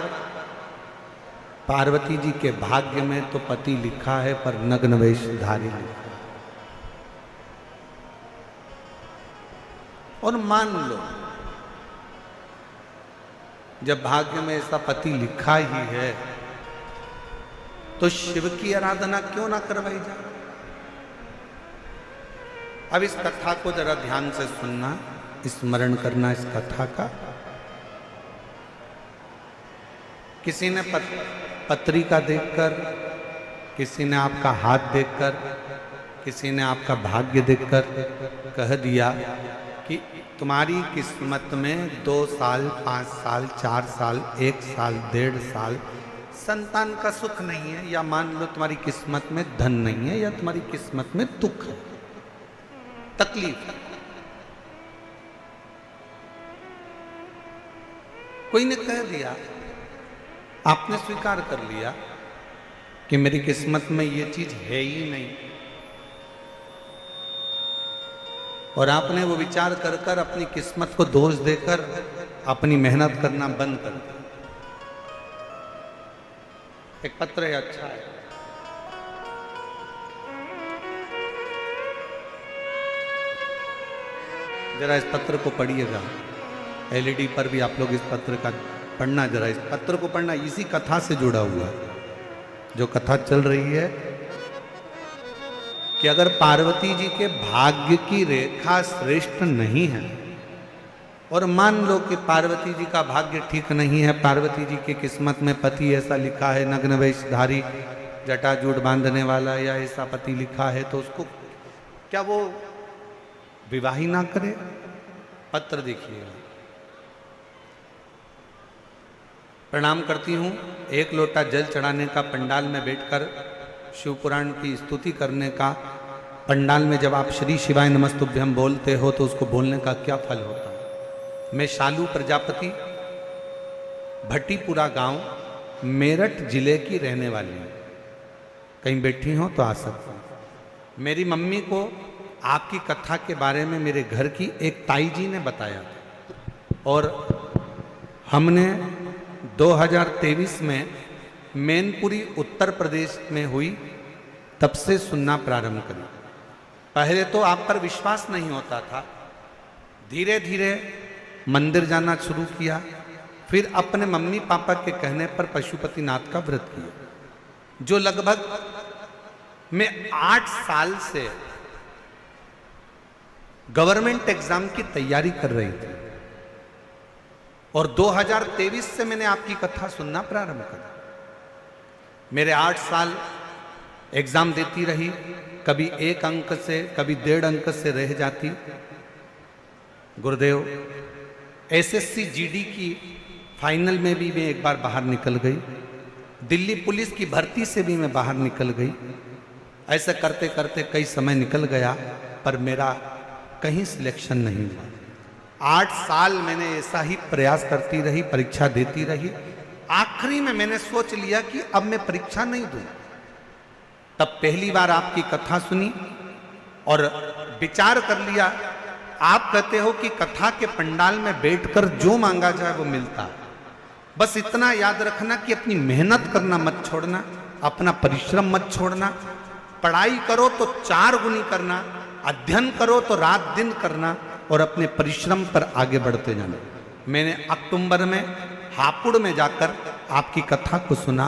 पार्वती जी के भाग्य में तो पति लिखा है, पर नग्न वेशधारी लिखा है। और मान लो जब भाग्य में ऐसा पति लिखा ही है तो शिव की आराधना क्यों ना करवाई जाए। अब इस कथा को जरा ध्यान से सुनना, स्मरण करना इस कथा का। किसी ने पत्रिका देखकर, किसी ने आपका हाथ देखकर, किसी ने आपका भाग्य देखकर कह दिया कि तुम्हारी किस्मत में 2 साल, 5 साल, 4 साल, 1 साल, 1.5 साल संतान का सुख नहीं है, या मान लो तुम्हारी किस्मत में धन नहीं है, या तुम्हारी किस्मत में दुख है, तकलीफ है। कोई ने कह दिया, आपने स्वीकार कर लिया कि मेरी किस्मत में ये चीज है ही नहीं, और आपने वो विचार कर कर अपनी किस्मत को दोष देकर अपनी मेहनत करना बंद कर दिया। एक पत्र है, अच्छा है, जरा इस पत्र को पढ़िएगा। एलईडी पर भी आप लोग इस पत्र का पढ़ना, जरा इस पत्र को पढ़ना, इसी कथा से जुड़ा हुआ है। जो कथा चल रही है कि अगर पार्वती जी के भाग्य की रेखा श्रेष्ठ नहीं है, और मान लो कि पार्वती जी का भाग्य ठीक नहीं है, पार्वती जी की किस्मत में पति ऐसा लिखा है, नग्न वेशधारी, जटाजूट बांधने वाला, या ऐसा पति लिखा है, तो उसको क्या वो विवाह ही ना करे? पत्र देखिएगा। प्रणाम करती हूँ। 1 लोटा जल चढ़ाने का, पंडाल में बैठकर शिव पुराण की स्तुति करने का, पंडाल में जब आप श्री शिवाय नमस्तुभ्यम बोलते हो तो उसको बोलने का क्या फल होता है। मैं शालू प्रजापति, भट्टीपुरा गांव, मेरठ जिले की रहने वाली हूँ। कहीं बैठी हो तो आ सकता हूँ। मेरी मम्मी को आपकी कथा के बारे में मेरे घर की एक ताई जी ने बताया, और हमने 2023 में मैनपुरी उत्तर प्रदेश में हुई, तब से सुनना प्रारंभ करी। पहले तो आप पर विश्वास नहीं होता था, धीरे धीरे मंदिर जाना शुरू किया, फिर अपने मम्मी पापा के कहने पर पशुपतिनाथ का व्रत किया, जो लगभग मैं 8 साल से गवर्नमेंट एग्जाम की तैयारी कर रही थी, और 2023 से मैंने आपकी कथा सुनना प्रारंभ करा। मेरे 8 साल एग्जाम देती रही, कभी 1 अंक से, कभी 1.5 अंक से रह जाती। गुरुदेव, एसएससी जीडी की फाइनल में भी मैं एक बार बाहर निकल गई, दिल्ली पुलिस की भर्ती से भी मैं बाहर निकल गई। ऐसे करते करते कई समय निकल गया, पर मेरा कहीं सिलेक्शन नहीं हुआ। 8 साल मैंने ऐसा ही प्रयास करती रही, परीक्षा देती रही। आखिरी में मैंने सोच लिया कि अब मैं परीक्षा नहीं दूं। तब पहली बार आपकी कथा सुनी और विचार कर लिया। आप कहते हो कि कथा के पंडाल में बैठकर जो मांगा जाए वो मिलता है। बस इतना याद रखना कि अपनी मेहनत करना मत छोड़ना, अपना परिश्रम मत छोड़ना। पढ़ाई करो तो 4 गुनी करना, अध्ययन करो तो रात दिन करना, और अपने परिश्रम पर आगे बढ़ते जाना। मैंने अक्टूबर में हापुड़ में जाकर आपकी कथा को सुना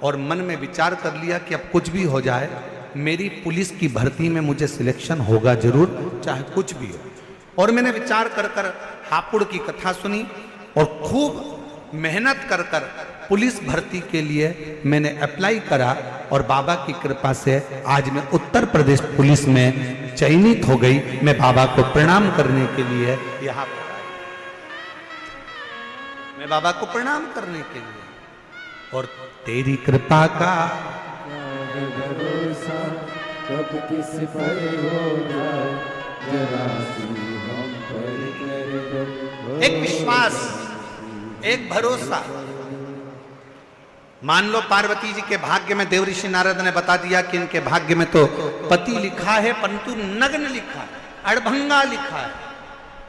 और मन में विचार कर लिया कि अब कुछ भी हो जाए, मेरी पुलिस की भर्ती में मुझे सिलेक्शन होगा जरूर, चाहे कुछ भी हो। और मैंने विचार कर कर हापुड़ की कथा सुनी और खूब मेहनत कर कर पुलिस भर्ती के लिए मैंने अप्लाई करा, और बाबा की कृपा से आज मैं उत्तर प्रदेश पुलिस में चयनित हो गई। मैं बाबा को प्रणाम करने के लिए यहाँ पर आया। मैं बाबा को प्रणाम करने के लिए, और तेरी कृपा का भरोसा कब किस पर होगा, जरा सी हम पर कर दो। एक विश्वास, एक भरोसा। मान लो पार्वती जी के भाग्य में देवऋषि नारद ने बता दिया कि इनके भाग्य में तो पति लिखा है, परंतु नग्न लिखा है, अड़भंगा लिखा है,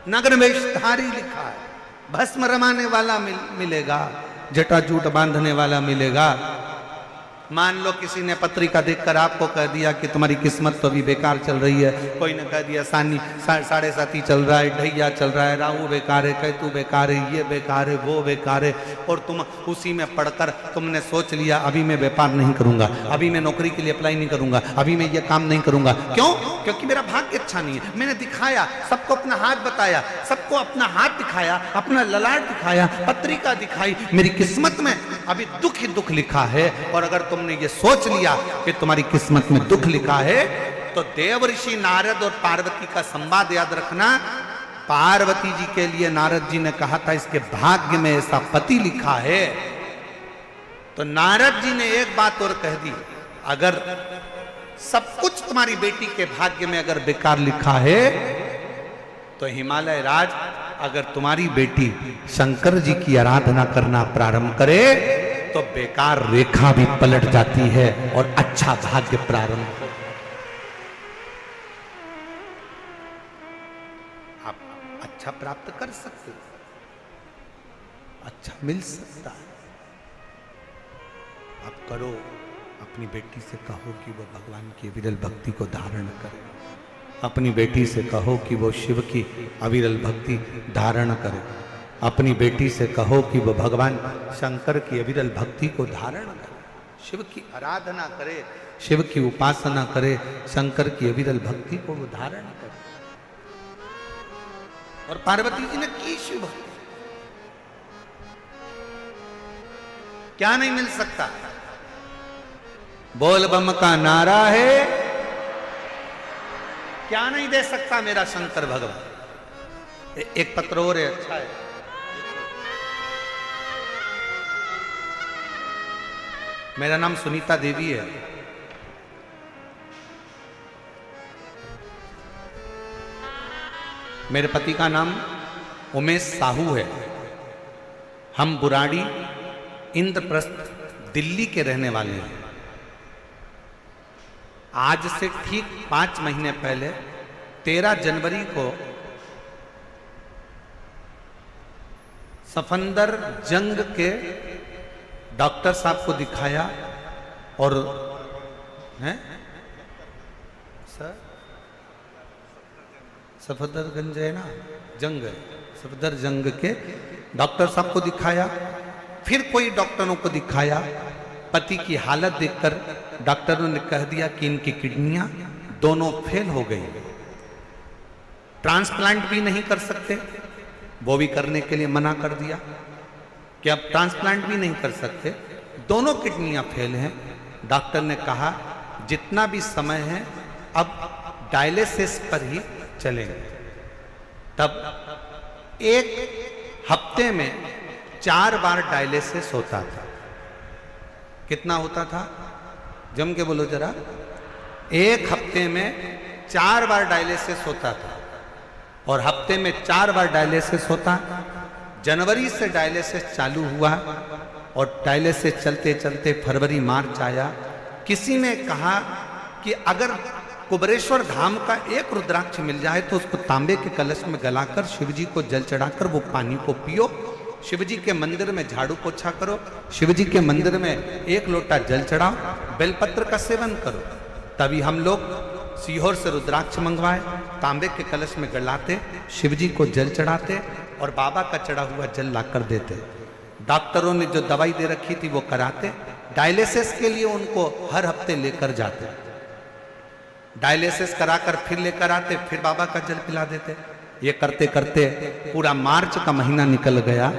नग्न वेशधारी लिखा है, भस्म रमाने वाला मिलेगा, जटाजूट बांधने वाला मिलेगा। मान लो किसी ने पत्रिका देखकर आपको कह दिया कि तुम्हारी किस्मत तो अभी बेकार चल रही है, कोई ने कह दिया सानी 7.5 चल रहा है, ढैया चल रहा है, राहु बेकार है, केतु बेकार है, ये बेकार है, वो बेकार है, और तुम उसी में पढ़कर तुमने सोच लिया अभी मैं व्यापार नहीं करूंगा, अभी मैं नौकरी के लिए अप्लाई नहीं करूंगा, अभी मैं ये काम नहीं करूंगा। क्यों? क्योंकि मेरा भाग्य अच्छा नहीं है। मैंने दिखाया, सबको अपना हाथ बताया, सबको अपना हाथ दिखाया, अपना ललाट दिखाया, पत्रिका दिखाई, मेरी किस्मत में अभी दुख ही दुख लिखा है। और अगर तुमने ये सोच लिया कि तुम्हारी किस्मत में दुख लिखा है, तो देवऋषि नारद और पार्वती का संवाद याद रखना। पार्वती जी के लिए नारद जी ने कहा था इसके भाग्य में ऐसा पति लिखा है, तो नारद जी ने एक बात और कह दी, अगर सब कुछ तुम्हारी बेटी के भाग्य में अगर बेकार लिखा है, तो हिमालय राज अगर तुम्हारी बेटी शंकर जी की आराधना करना प्रारंभ करे तो बेकार रेखा भी पलट जाती है और अच्छा भाग्य प्रारंभ। आप अच्छा प्राप्त कर सकते हो, अच्छा मिल सकता है। आप करो, अपनी बेटी से कहो कि वो भगवान की विरल भक्ति को धारण करे, अपनी बेटी से कहो कि वो शिव की अविरल भक्ति धारण करे, अपनी बेटी से कहो कि वो भगवान शंकर की अविरल भक्ति को धारण करे, शिव की आराधना करे, शिव की उपासना करे, शंकर की अविरल भक्ति को वो धारण करे। और पार्वती जी ने की शिव भक्ति, क्या नहीं मिल सकता? बोल बम का नारा है, क्या नहीं दे सकता मेरा शंकर भगवान। एक पत्र और है, अच्छा है, मेरा नाम सुनीता देवी है, मेरे पति का नाम उमेश साहू है, हम बुराड़ी इंद्रप्रस्थ दिल्ली के रहने वाले हैं। आज से ठीक 5 महीने पहले 13 जनवरी को सफंदर जंग के डॉक्टर साहब को दिखाया और हैं सर सफदरगंज है ना, जंग है, सफदर जंग के डॉक्टर साहब को दिखाया, फिर कोई डॉक्टरों को दिखाया। पति की हालत देखकर डॉक्टरों ने कह दिया कि इनकी किडनियां दोनों फेल हो गई, ट्रांसप्लांट भी नहीं कर सकते, वो भी करने के लिए मना कर दिया कि अब ट्रांसप्लांट भी नहीं कर सकते, दोनों किडनियां फेल हैं। डॉक्टर ने कहा जितना भी समय है अब डायलिसिस पर ही चलेंगे। तब एक हफ्ते में 4 बार डायलिसिस होता था। कितना होता था? जम के बोलो जरा। एक हफ्ते में 4 बार डायलिसिस होता था, और हफ्ते में 4 बार डायलिसिस होता। जनवरी से डायलिसिस चालू हुआ और डायलिसिस चलते चलते फरवरी मार्च आया। किसी ने कहा कि अगर कुबरेश्वर धाम का एक रुद्राक्ष मिल जाए तो उसको तांबे के कलश में गलाकर शिव जी को जल चढ़ाकर वो पानी को पियो, शिव जी के मंदिर में झाड़ू पोछा करो, शिव जी के मंदिर में 1 लोटा जल चढ़ाओ, बेलपत्र का सेवन करो। तभी हम लोग सीहोर से रुद्राक्ष मंगवाए, तांबे के कलश में गलाते, शिव जी को जल चढ़ाते और बाबा का चढ़ा हुआ जल लाकर देते। डॉक्टरों ने जो दवाई दे रखी थी वो कराते। डायलिसिस के लिए उनको हर हफ्ते लेकर जाते, डायलिसिस कराकर फिर लेकर आते, फिर बाबा का जल पिला देते। ये करते करते पूरा मार्च का महीना निकल गया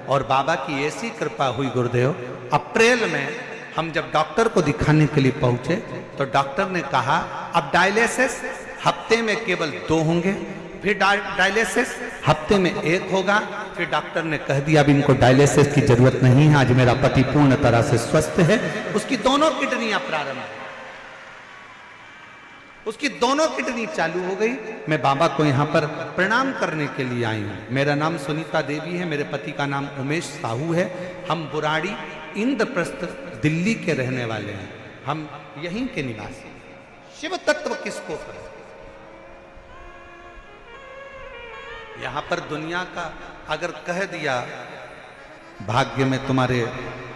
और बाबा की ऐसी कृपा हुई गुरुदेव, अप्रैल में हम जब डॉक्टर को दिखाने के लिए पहुंचे तो डॉक्टर ने कहा अब डायलिसिस हफ्ते में केवल 2 होंगे, फिर डायलिसिस हफ्ते में 1 होगा, फिर डॉक्टर ने कह दिया अब इनको डायलिसिस की जरूरत नहीं है, आज मेरा पति पूर्ण तरह से स्वस्थ है। उसकी दोनों किडनियां प्रारंभ है, उसकी दोनों किडनी चालू हो गई। मैं बाबा को यहाँ पर प्रणाम करने के लिए आई हूँ। मेरा नाम सुनीता देवी है, मेरे पति का नाम उमेश साहू है। हम बुराड़ी इंद्रप्रस्थ दिल्ली के रहने वाले हैं, हम यहीं के निवासी। शिव तत्व किसको कहे? यहां पर दुनिया का अगर कह दिया भाग्य में तुम्हारे,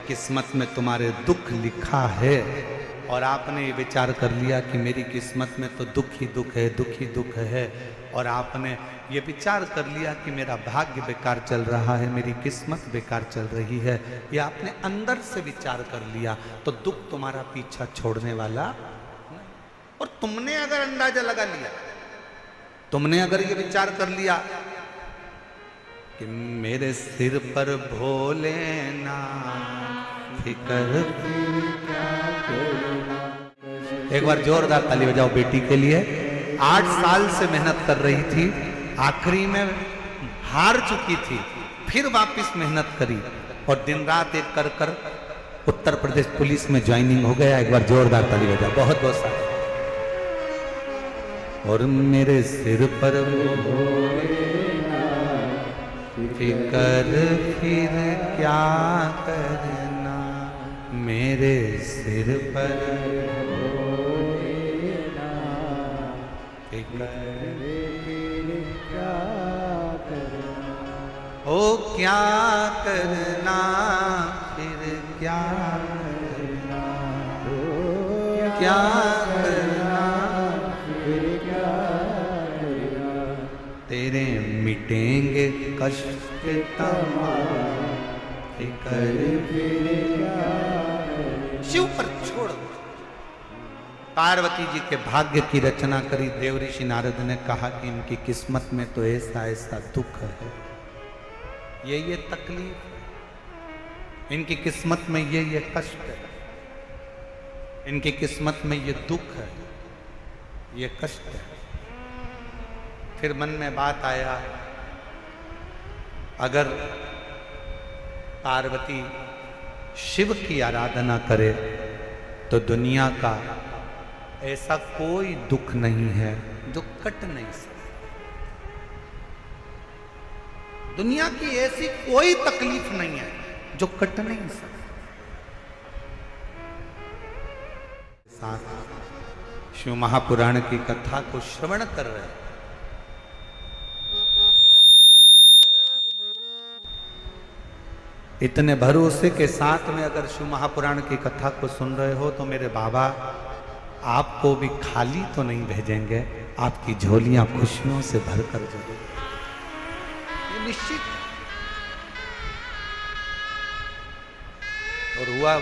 किस्मत में तुम्हारे दुख लिखा है, और आपने ये विचार कर लिया कि मेरी किस्मत में तो दुख ही दुख है, दुख ही दुख है, और आपने ये विचार कर लिया कि मेरा भाग्य बेकार चल रहा है, मेरी किस्मत बेकार चल रही है, ये आपने अंदर से विचार कर लिया, तो दुख तुम्हारा पीछा छोड़ने वाला नहीं। और तुमने अगर अंदाजा लगा लिया, तुमने अगर ये विचार कर लिया कि मेरे सिर पर भोलेनाथ फिकर, एक बार जोरदार ताली बजाओ बेटी के लिए। 8 साल से मेहनत कर रही थी, आखिरी में हार चुकी थी, फिर वापस मेहनत करी और दिन रात एक कर कर उत्तर प्रदेश पुलिस में ज्वाइनिंग हो गया। एक बार जोरदार ताली बजाओ, बहुत बहुत सारा। और मेरे सिर पर फिकर फिर क्या करना, मेरे सिर पर ओ क्या करना, फिर क्या करना, क्या करना, फिर क्या करना, तेरे मिटेंगे कष्ट तमाम, फिकर फिर क्या करना। शिव पर छोड़ दो। पार्वती जी के भाग्य की रचना करी देव ऋषि नारद ने कहा कि इनकी किस्मत में तो ऐसा ऐसा दुख है, ये तकलीफ है, इनकी किस्मत में ये कष्ट है, इनकी किस्मत में ये दुख है, ये कष्ट है। फिर मन में बात आया, अगर पार्वती शिव की आराधना करे तो दुनिया का ऐसा कोई दुख नहीं है जो कट नहीं सकता, दुनिया की ऐसी कोई तकलीफ नहीं है जो कट नहीं सकती। साथ शिव महापुराण की कथा को श्रवण कर रहे हैं। इतने भरोसे के साथ में अगर शिव महापुराण की कथा को सुन रहे हो तो मेरे बाबा आपको भी खाली तो नहीं भेजेंगे, आपकी झोलियां खुशियों से भरकर जरूर, ये निश्चित। और हुआ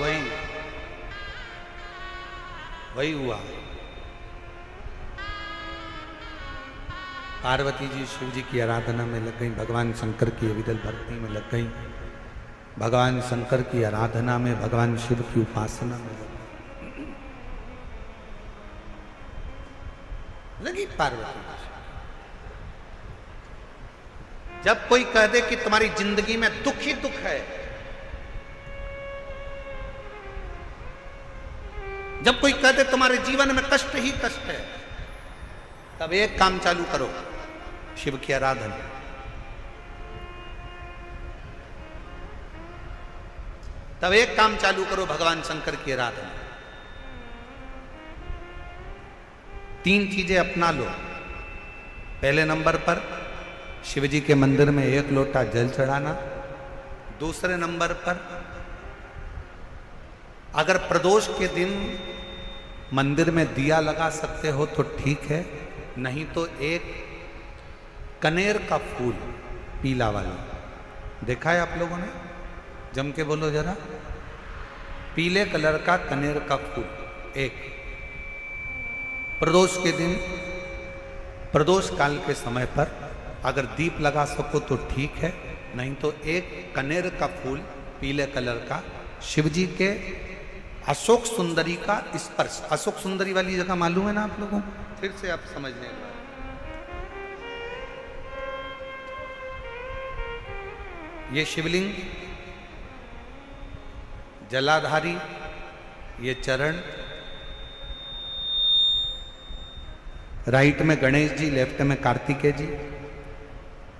वही हुआ। पार्वती जी शिव जी की आराधना में लग गई, भगवान शंकर की विदल भक्ति में लग गई, भगवान शंकर की आराधना में, भगवान शिव की उपासना में लगी पार्वती। जब कोई कह दे कि तुम्हारी जिंदगी में दुख ही दुख है, जब कोई कह दे तुम्हारे जीवन में कष्ट ही कष्ट है, तब एक काम चालू करो, शिव की आराधना। तब एक काम चालू करो, भगवान शंकर की आराधना। 3 चीजें अपना लो। पहले नंबर पर शिव जी के मंदिर में 1 लोटा जल चढ़ाना। दूसरे नंबर पर अगर प्रदोष के दिन मंदिर में दिया लगा सकते हो तो ठीक है, नहीं तो एक कनेर का फूल पीला वाला, देखा है आप लोगों ने? जम के बोलो जरा। पीले कलर का कनेर का फूल एक, प्रदोष के दिन, प्रदोष काल के समय पर अगर दीप लगा सको तो ठीक है, नहीं तो एक कनेर का फूल पीले कलर का, शिव जी के अशोक सुंदरी का स्पर्श। अशोक सुंदरी वाली जगह मालूम है ना आप लोगों को? फिर से आप समझने ये शिवलिंग, जलाधारी, ये चरण, राइट में गणेश जी, लेफ्ट में कार्तिकेय जी,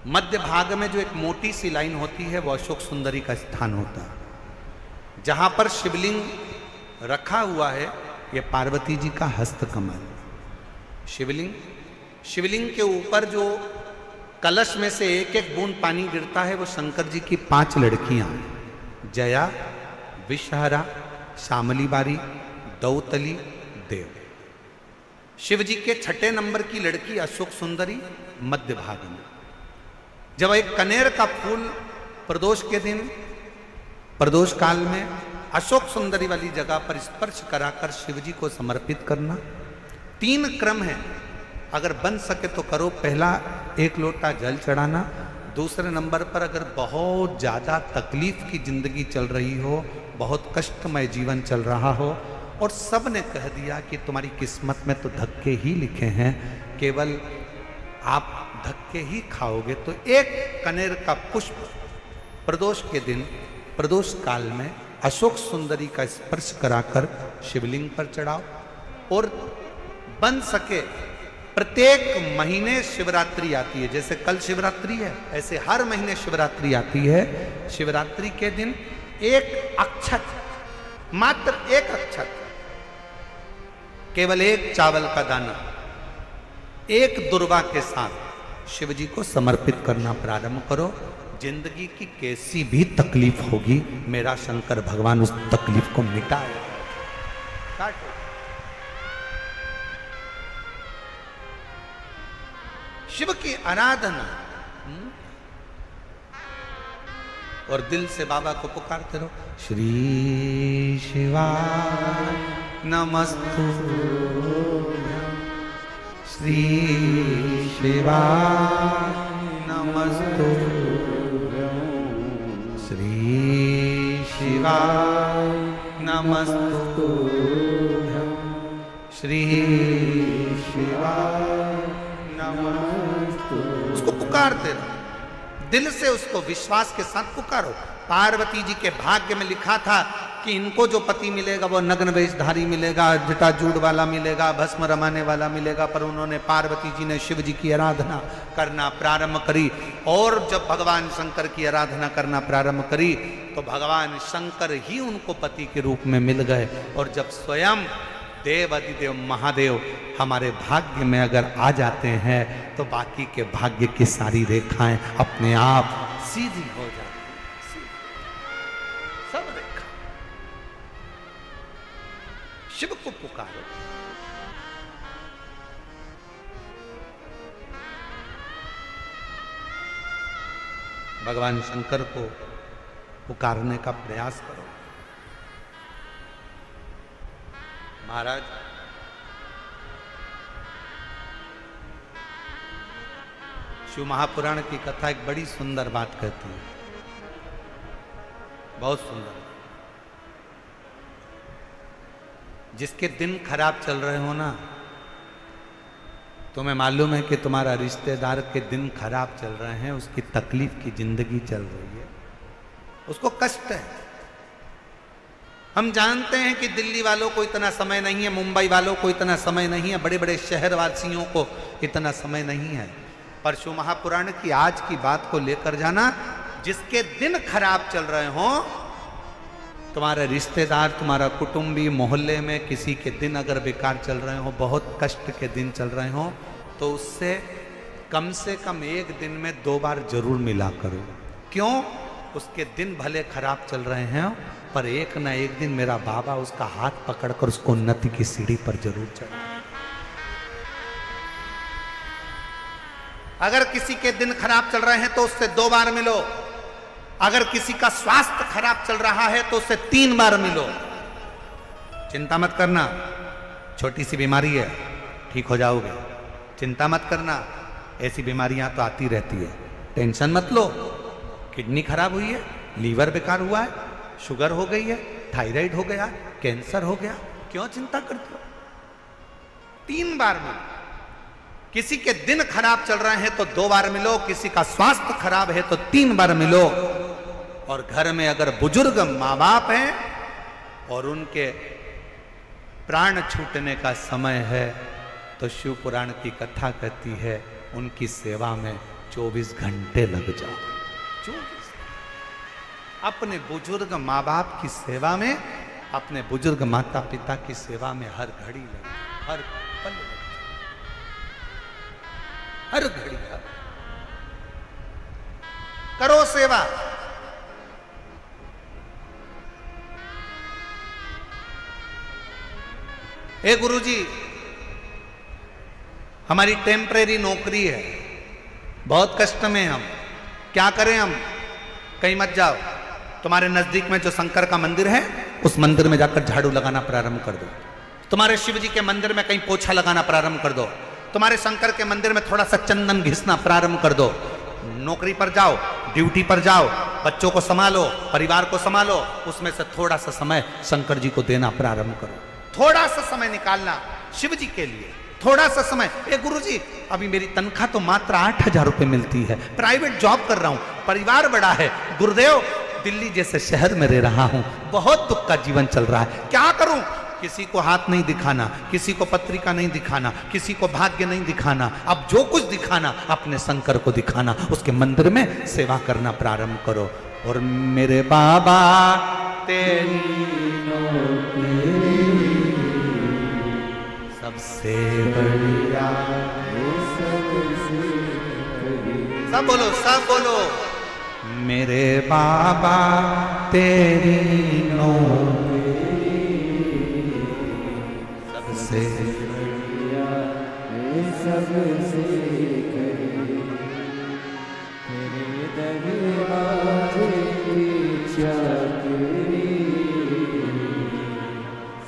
मध्य भाग में जो एक मोटी सी लाइन होती है वो अशोक सुंदरी का स्थान होता है। जहां पर शिवलिंग रखा हुआ है ये पार्वती जी का हस्त कमल। शिवलिंग के ऊपर जो कलश में से एक एक बूंद पानी गिरता है वो शंकर जी की 5 लड़कियां, जया, विषहरा, शामली बारी, दौतली, देव। शिव जी के 6 नंबर की लड़की अशोक सुंदरी मध्य भाग में। जब एक कनेर का फूल प्रदोष के दिन, प्रदोष काल में अशोक सुंदरी वाली जगह पर स्पर्श कराकर शिव जी को समर्पित करना। 3 क्रम है, अगर बन सके तो करो। पहला 1 लोटा जल चढ़ाना। दूसरे नंबर पर अगर बहुत ज़्यादा तकलीफ की जिंदगी चल रही हो, बहुत कष्टमय जीवन चल रहा हो और सब ने कह दिया कि तुम्हारी किस्मत में तो धक्के ही लिखे हैं, केवल आप धक्के ही खाओगे, तो 1 कनेर का पुष्प प्रदोष के दिन, प्रदोष काल में अशोक सुंदरी का स्पर्श कराकर शिवलिंग पर चढ़ाओ। और बन सके प्रत्येक महीने शिवरात्रि आती है, जैसे कल शिवरात्रि है ऐसे हर महीने शिवरात्रि आती है। शिवरात्रि के दिन 1 अक्षत, मात्र 1 अक्षत, केवल 1 चावल का दाना, 1 दुर्वा के साथ शिव जी को समर्पित करना प्रारंभ करो। जिंदगी की कैसी भी तकलीफ होगी, मेरा शंकर भगवान उस तकलीफ को मिटाएगा। शिव की आराधना और दिल से बाबा को पुकारते रहो। श्री शिवाय नमस्तुभ्यं, श्री शिवाय नमस्तुभ्यं, श्री शिवाय नमस्तुभ्यं, श्री शिवाय नमस्तुभ्यं। उसको पुकारते रहो, दिल से उसको विश्वास के साथ पुकारो। पार्वती जी के भाग्य में लिखा था कि इनको जो पति मिलेगा वो नग्न वेशधारी मिलेगा, जटाजूड़ वाला मिलेगा, भस्म रमाने वाला मिलेगा। पर उन्होंने, पार्वती जी ने शिव जी की आराधना करना प्रारंभ करी और जब भगवान शंकर की आराधना करना प्रारंभ करी तो भगवान शंकर ही उनको पति के रूप में मिल गए। और जब स्वयं देव अधिदेव महादेव हमारे भाग्य में अगर आ जाते हैं तो बाकी के भाग्य की सारी रेखाएं अपने आप सीधी हो जाती हैं। सब रेखा शिव को पुकारो। भगवान शंकर को पुकारने का प्रयास करो। महाराज, शिव महापुराण की कथा एक बड़ी सुंदर बात कहती है, बहुत सुंदर। जिसके दिन खराब चल रहे हो ना, तुम्हें मालूम है कि तुम्हारा रिश्तेदार के दिन खराब चल रहे हैं, उसकी तकलीफ की जिंदगी चल रही है, उसको कष्ट है। हम जानते हैं कि दिल्ली वालों को इतना समय नहीं है, मुंबई वालों को इतना समय नहीं है, बड़े बड़े शहर वासियों को इतना समय नहीं है। पर शिव महापुराण की आज की बात को लेकर जाना, जिसके दिन खराब चल रहे हो, तुम्हारे रिश्तेदार, तुम्हारा कुटुंबी, मोहल्ले में किसी के दिन अगर बेकार चल रहे हो, बहुत कष्ट के दिन चल रहे हो, तो उससे कम से कम 1 दिन में 2 बार जरूर मिला करो। क्यों? उसके दिन भले खराब चल रहे हैं पर एक ना एक दिन मेरा बाबा उसका हाथ पकड़कर उसको उन्नति की सीढ़ी पर जरूर चढ़ा। अगर किसी के दिन खराब चल रहे हैं तो उससे 2 बार मिलो। अगर किसी का स्वास्थ्य खराब चल रहा है तो उससे 3 बार मिलो। चिंता मत करना, छोटी सी बीमारी है, ठीक हो जाओगे। चिंता मत करना, ऐसी बीमारियां तो आती रहती है, टेंशन मत लो। किडनी खराब हुई है, लीवर बेकार हुआ है, शुगर हो गई है, थायराइड हो गया, कैंसर हो गया, क्यों चिंता करते हो? 3 बार मिलो। किसी के दिन खराब चल रहे हैं तो 2 बार मिलो, किसी का स्वास्थ्य खराब है तो 3 बार मिलो। और घर में अगर बुजुर्ग माँ बाप हैं और उनके प्राण छूटने का समय है तो शिव पुराण की कथा कहती है उनकी सेवा में 24 घंटे लग जाओ। 24 अपने बुजुर्ग माँ बाप की सेवा में, अपने बुजुर्ग माता पिता की सेवा में हर घड़ी लग, हर पल लग, हर घड़ी करो सेवा। हे गुरुजी, हमारी टेम्परेरी नौकरी है, बहुत कष्ट में हम, क्या करें हम? कहीं मत जाओ, तुम्हारे नजदीक में जो शंकर का मंदिर है उस मंदिर में जाकर झाड़ू लगाना प्रारंभ कर दो। तुम्हारे शिव जी के मंदिर में कहीं पोछा लगाना प्रारंभ कर दो। तुम्हारे शंकर के मंदिर में थोड़ा सा चंदन घिसना प्रारंभ कर दो। नौकरी पर जाओ, ड्यूटी पर जाओ, बच्चों को संभालो, परिवार को संभालो, उसमें से थोड़ा सा समय शंकर जी को देना प्रारंभ करो। थोड़ा सा समय निकालना शिव जी के लिए, थोड़ा सा समय। ए गुरुजी, अभी मेरी तनख्वाह तो मात्र 8,000 रुपए मिलती है, प्राइवेट जॉब कर रहा हूं, परिवार बड़ा है, गुरुदेव दिल्ली जैसे शहर में रह रहा हूं, बहुत दुख का जीवन चल रहा है, क्या करूं? किसी को हाथ नहीं दिखाना, किसी को पत्रिका नहीं दिखाना, किसी को भाग्य नहीं दिखाना, अब जो कुछ दिखाना अपने शंकर को दिखाना, उसके मंदिर में सेवा करना प्रारंभ करो। और मेरे बाबा तेरी सबसे बढ़िया, सब बोलो, सब बोलो, मेरे बाबा तेरी सबसे बढ़िया सबसे तेरे दरबार की चाकरी,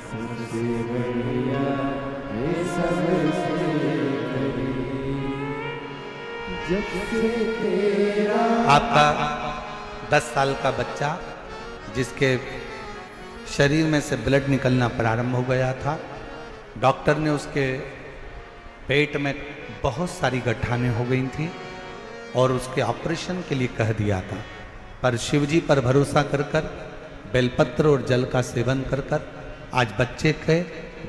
सबसे बढ़िया सबसे जब से तेरा। आपका 10 साल का बच्चा जिसके शरीर में से ब्लड निकलना प्रारंभ हो गया था, डॉक्टर ने उसके पेट में बहुत सारी गठाने हो गई थी और उसके ऑपरेशन के लिए कह दिया था, पर शिवजी पर भरोसा कर कर बेलपत्र और जल का सेवन कर कर आज बच्चे के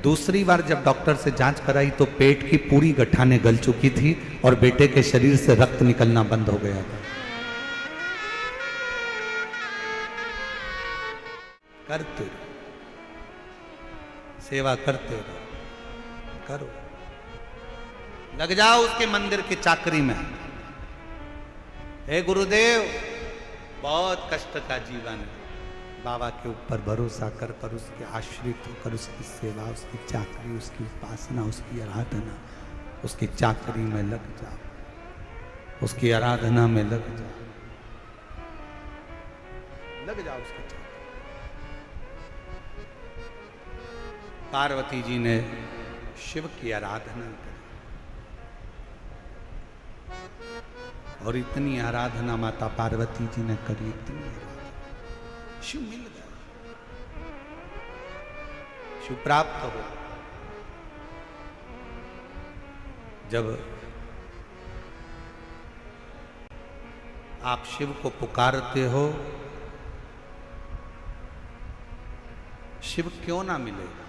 दूसरी बार जब डॉक्टर से जांच कराई तो पेट की पूरी गठाने गल चुकी थी और बेटे के शरीर से रक्त निकलना बंद हो गया था। करते रहो, सेवा करते रहो, करो, लग जाओ उसके मंदिर की चाकरी में। हे गुरुदेव, बहुत कष्ट का जीवन है, बाबा के ऊपर भरोसा कर कर, उसके आश्रित होकर उसकी सेवा, उसकी चाकरी, उसकी उपासना, उसकी आराधना, उसकी चाकरी में लग जाओ, उसकी आराधना में लग जाओ, लग जाओ उसकी चाकरी। पार्वती जी ने शिव की आराधना करी और इतनी आराधना माता पार्वती जी ने करी, इतनी आराधना, शिव मिल गया, शिव प्राप्त हो। जब आप शिव को पुकारते हो, शिव क्यों ना मिलेगा,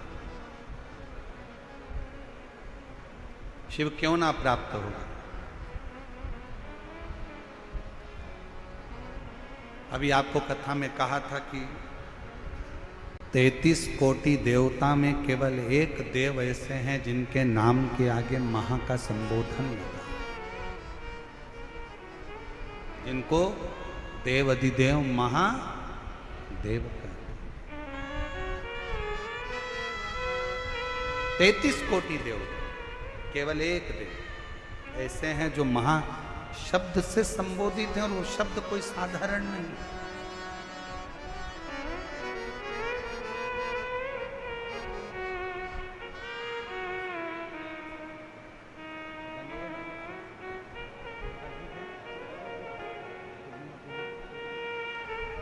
शिव क्यों ना प्राप्त होगा? अभी आपको कथा में कहा था कि 33 कोटि देवता में केवल एक देव ऐसे हैं जिनके नाम के आगे महा का संबोधन लगा, जिनको देव अधिदेव महादेव कहते। 33 कोटि देवता, केवल एक देव ऐसे हैं जो महा शब्द से संबोधित है और वो शब्द कोई साधारण नहीं।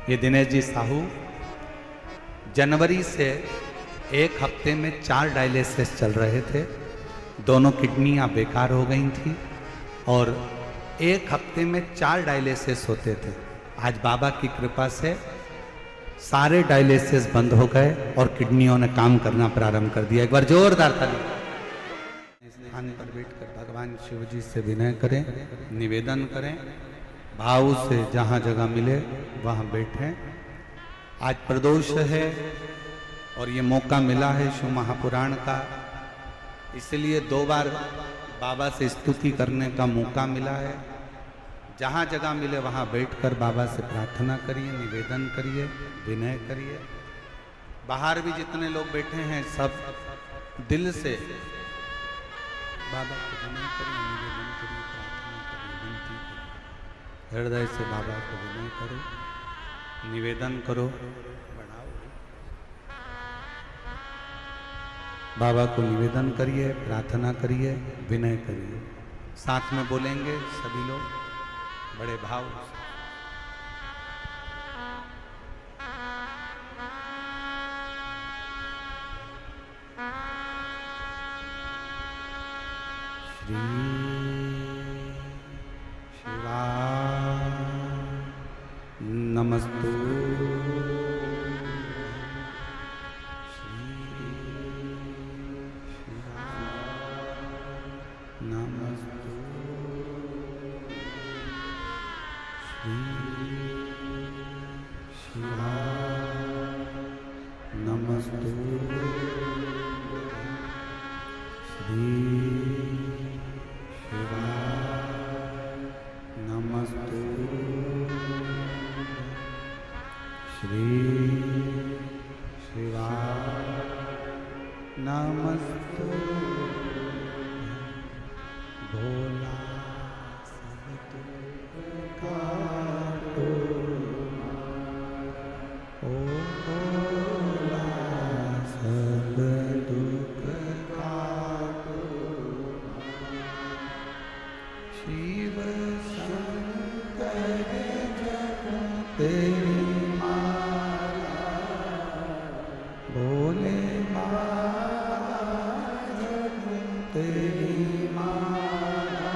ये दिनेश जी साहू जनवरी से एक हफ्ते में 4 डायलिसिस चल रहे थे, दोनों किडनियां बेकार हो गई थी और एक हफ्ते में 4 डायलिसिस होते थे। आज बाबा की कृपा से सारे डायलिसिस बंद हो गए और किडनियों ने काम करना प्रारंभ कर दिया। एक बार जोरदार ताली। स्थान पर बैठकर भगवान शिव जी से विनय करें, निवेदन करें, भाव से जहां जगह मिले वहां बैठें। आज प्रदोष है और ये मौका मिला है शिव महापुराण का, इसलिए 2 बार बाबा से स्तुति करने का मौका मिला है। जहां जगह मिले वहां बैठकर बाबा से प्रार्थना करिए, निवेदन करिए, विनय करिए। बाहर भी जितने लोग बैठे हैं सब दिल से बाबा को विनय करिए, निवेदन करिए, प्रार्थना करिए, विनती करिए। हृदय से बाबा को विनय करो, निवेदन करो, बढ़ाओ। बाबा को निवेदन करिए, प्रार्थना करिए, विनय करिए। साथ में बोलेंगे सभी लोग बड़े भाव से। श्री शिवाय नमस्तु। श्री शिवाय नमस्तु। श्री शिवाय नमस्तु। श्री नमस्तु। श्री शिवाय नमस्तु। भोला सब दुख काटो, ओ भोला सब दुख काटो। शिव शंकर तेरी माला, भोले तेरी माला,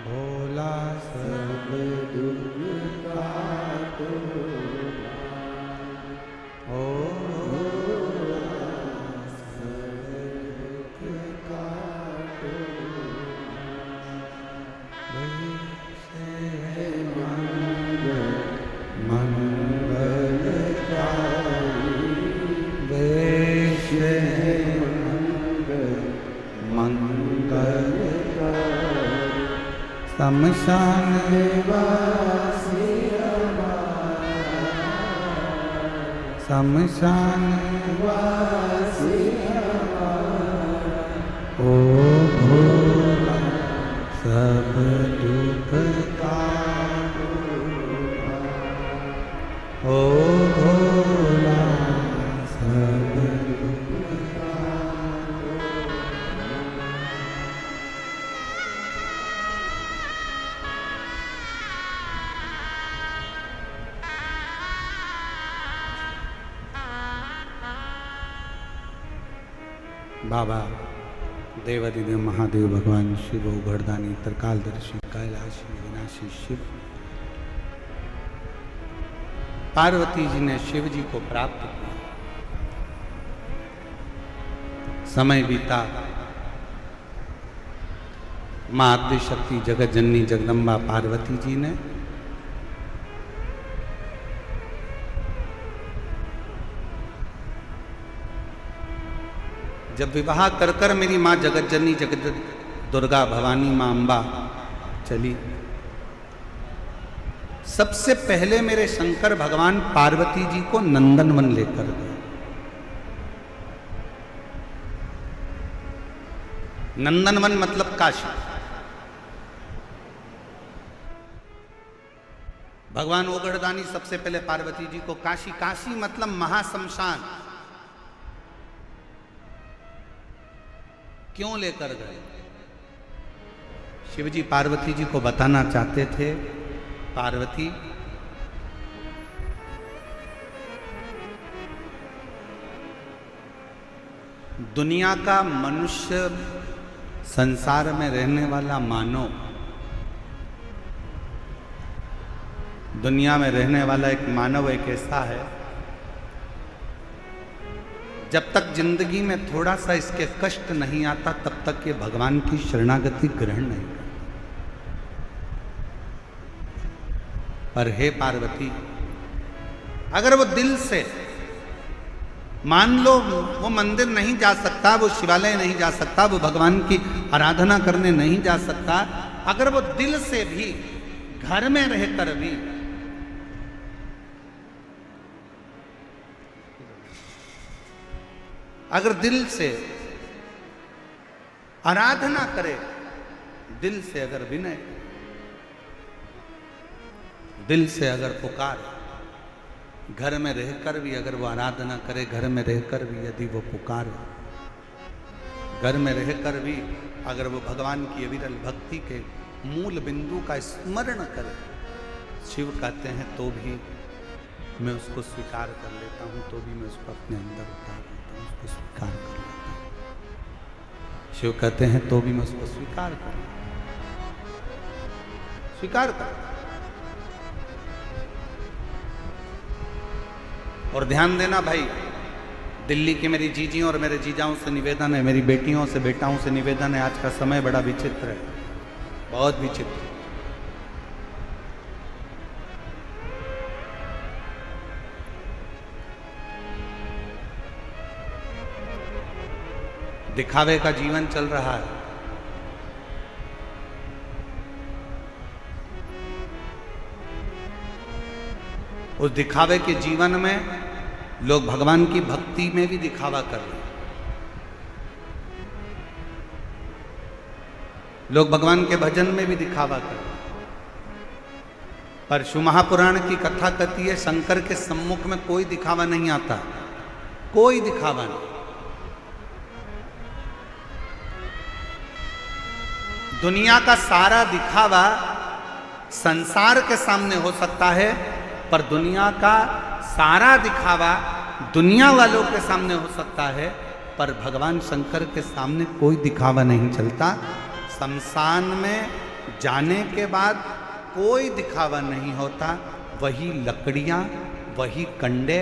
भोला सब दुख काटो, ओ भोला सब दुख काटो। शमशान वासी शमशान वासी ओ भोला सब दुख काटो, ओ भोला सब दुख काटो। बाबा देवादिदेव महादेव भगवान शिव उघड़दानी त्रिकालदर्शी कैलाशी विनाशी शिव पार्वती जी ने शिव जी को प्राप्त किया। समय बीता, मां आद्य शक्ति जगत जननी जगदम्बा पार्वती जी ने जब विवाह कर कर मेरी मां जगत जननी जगत दुर्गा भवानी मां अंबा चली, सबसे पहले मेरे शंकर भगवान पार्वती जी को नंदनवन लेकर गए। नंदनवन मतलब काशी। भगवान ओगढ़दानी सबसे पहले पार्वती जी को काशी, काशी मतलब महाशमशान, क्यों लेकर गए? शिवजी पार्वती जी को बताना चाहते थे, पार्वती दुनिया का मनुष्य संसार में रहने वाला मानव दुनिया में रहने वाला एक मानव एक ऐसा है, जब तक जिंदगी में थोड़ा सा इसके कष्ट नहीं आता तब तक ये भगवान की शरणागति ग्रहण नहीं करता। पर हे पार्वती, अगर वो दिल से, मान लो वो मंदिर नहीं जा सकता, वो शिवालय नहीं जा सकता, वो भगवान की आराधना करने नहीं जा सकता, अगर वो दिल से भी घर में रहकर भी अगर दिल से आराधना करे, दिल से अगर विनय करे, दिल से अगर पुकारे, घर में रहकर भी अगर वो आराधना करे, घर में रहकर भी यदि वो पुकारे, घर में रहकर भी अगर वो भगवान की अविरल भक्ति के मूल बिंदु का स्मरण करे, शिव कहते हैं तो भी मैं उसको स्वीकार कर लेता हूं, तो भी मैं उसको अपने अंदर उतार लेता हूं, उसको स्वीकार कर लेता हूं। शिव कहते हैं तो भी मैं उसको स्वीकार कर लेता हूं, स्वीकार कर। और ध्यान देना भाई, दिल्ली की मेरी जीजियों और मेरे जीजाओं से निवेदन है, मेरी बेटियों से बेटाओं से निवेदन है, आज का समय बड़ा विचित्र है, बहुत विचित्र। दिखावे का जीवन चल रहा है। उस दिखावे के जीवन में लोग भगवान की भक्ति में भी दिखावा कर रहे हैं, लोग भगवान के भजन में भी दिखावा कर रहे हैं। पर शिव महापुराण की कथा कहती है, शंकर के सम्मुख में कोई दिखावा नहीं आता, कोई दिखावा नहीं। दुनिया का सारा दिखावा संसार के सामने हो सकता है, पर दुनिया का सारा दिखावा दुनिया वालों के सामने हो सकता है, पर भगवान शंकर के सामने कोई दिखावा नहीं चलता। शमशान में जाने के बाद कोई दिखावा नहीं होता, वही लकड़ियाँ, वही कंडे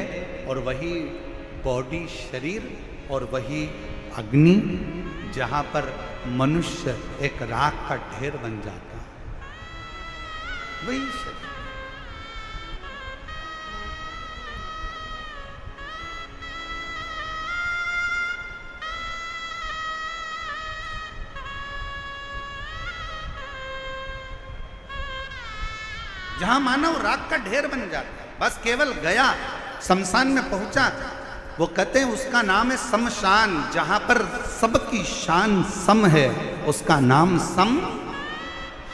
और वही बॉडी शरीर और वही अग्नि, जहाँ पर मनुष्य एक राख का ढेर बन जाता, वही शरीर। जहां मानव राख का ढेर बन जाता है, बस केवल गया, शमशान में पहुंचा, वो कहते हैं उसका नाम है शमशान, जहां पर सबकी शान सम है, उसका नाम सम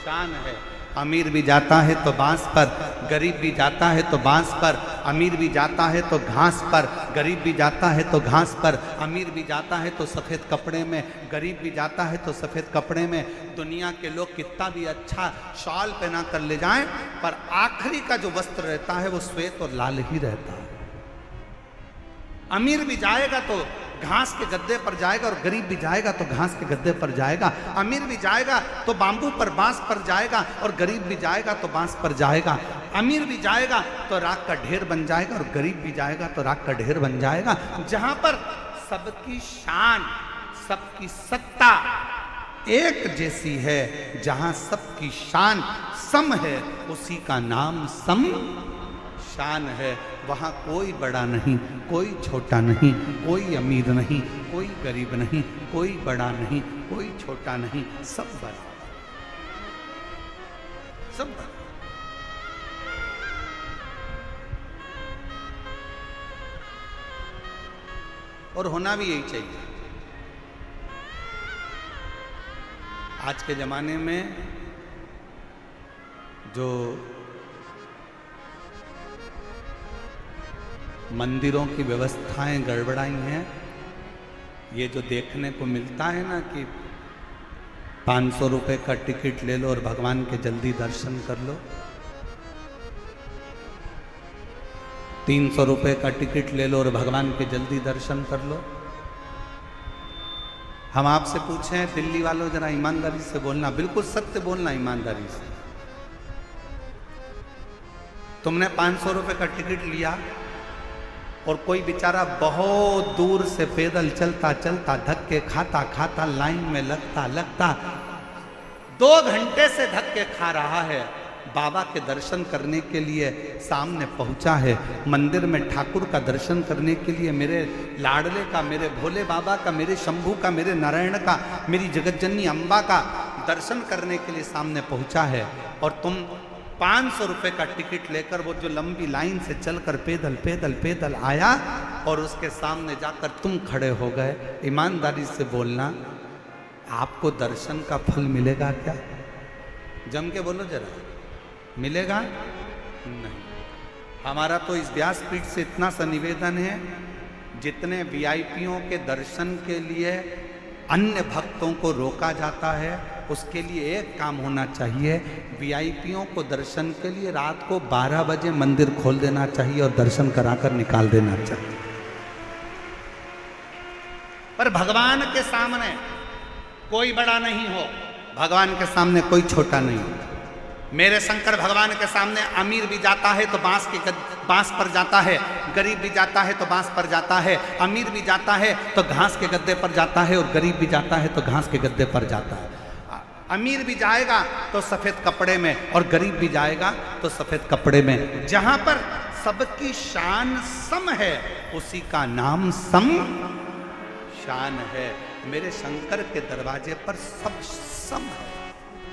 शान है। अमीर भी जाता है तो बांस पर, गरीब भी जाता है तो बांस पर, अमीर भी जाता है तो घास पर, गरीब भी जाता है तो घास पर, अमीर भी जाता है तो सफ़ेद कपड़े में, गरीब भी जाता है तो सफ़ेद कपड़े में। दुनिया के लोग कितना भी अच्छा शॉल पहना कर ले जाएं, पर आखिरी का जो वस्त्र रहता है वो श्वेत और लाल ही रहता है। अमीर भी जाएगा तो घास के गद्दे पर जाएगा, और गरीब भी जाएगा तो घास के गद्दे पर जाएगा। अमीर भी जाएगा तो बांबू पर, बांस पर जाएगा, और गरीब भी जाएगा तो बांस पर जाएगा। अमीर भी जाएगा तो राख का ढेर बन जाएगा, और गरीब भी जाएगा तो राख का ढेर बन जाएगा। जहां पर सबकी शान, सबकी सत्ता एक जैसी है, जहां सबकी शान सम है, उसी का नाम सम शान है। वहां कोई बड़ा नहीं, कोई छोटा नहीं, कोई अमीर नहीं, कोई गरीब नहीं, कोई बड़ा नहीं, कोई छोटा नहीं, सब बड़ा, सब बड़ा। और होना भी यही चाहिए। आज के जमाने में जो मंदिरों की व्यवस्थाएं गड़बड़ाई हैं, ये जो देखने को मिलता है ना कि 500 रुपए का टिकट ले लो और भगवान के जल्दी दर्शन कर लो, 300 रुपए का टिकट ले लो और भगवान के जल्दी दर्शन कर लो। हम आपसे पूछें, दिल्ली वालों जरा ईमानदारी से बोलना, बिल्कुल सत्य बोलना ईमानदारी से। तुमने 500 रुपए का टिकट लिया और कोई बेचारा बहुत दूर से पैदल चलता चलता धक्के खाता खाता लाइन में लगता लगता 2 घंटे से धक्के खा रहा है, बाबा के दर्शन करने के लिए सामने पहुंचा है, मंदिर में ठाकुर का दर्शन करने के लिए, मेरे लाडले का, मेरे भोले बाबा का, मेरे शंभू का, मेरे नारायण का, मेरी जगतजननी अम्बा का दर्शन करने के लिए सामने पहुंचा है, और तुम 500 रुपए का टिकट लेकर वो जो लंबी लाइन से चलकर पैदल पैदल पैदल आया और उसके सामने जाकर तुम खड़े हो गए। ईमानदारी से बोलना, आपको दर्शन का फल मिलेगा क्या? जम के बोलो जरा, मिलेगा नहीं। हमारा तो इस व्यासपीठ से इतना सा निवेदन है, जितने वीआईपीओं के दर्शन के लिए अन्य भक्तों को रोका जाता है, उसके लिए एक काम होना चाहिए, वीआईपीओं को दर्शन के लिए रात को 12 बजे मंदिर खोल देना चाहिए और दर्शन कराकर निकाल देना चाहिए। पर भगवान के सामने कोई बड़ा नहीं हो, भगवान के सामने कोई छोटा नहीं हो। मेरे शंकर भगवान के सामने अमीर भी जाता है तो बांस पर जाता है, गरीब भी जाता है तो बांस पर जाता है, अमीर भी जाता है तो घास के गद्दे पर जाता है, और गरीब भी जाता है तो घास के गद्दे पर जाता है। अमीर भी जाएगा तो सफेद कपड़े में, और गरीब भी जाएगा तो सफेद कपड़े में। जहां पर सबकी शान सम है, उसी का नाम सम शान है। मेरे शंकर के दरवाजे पर सब सम है,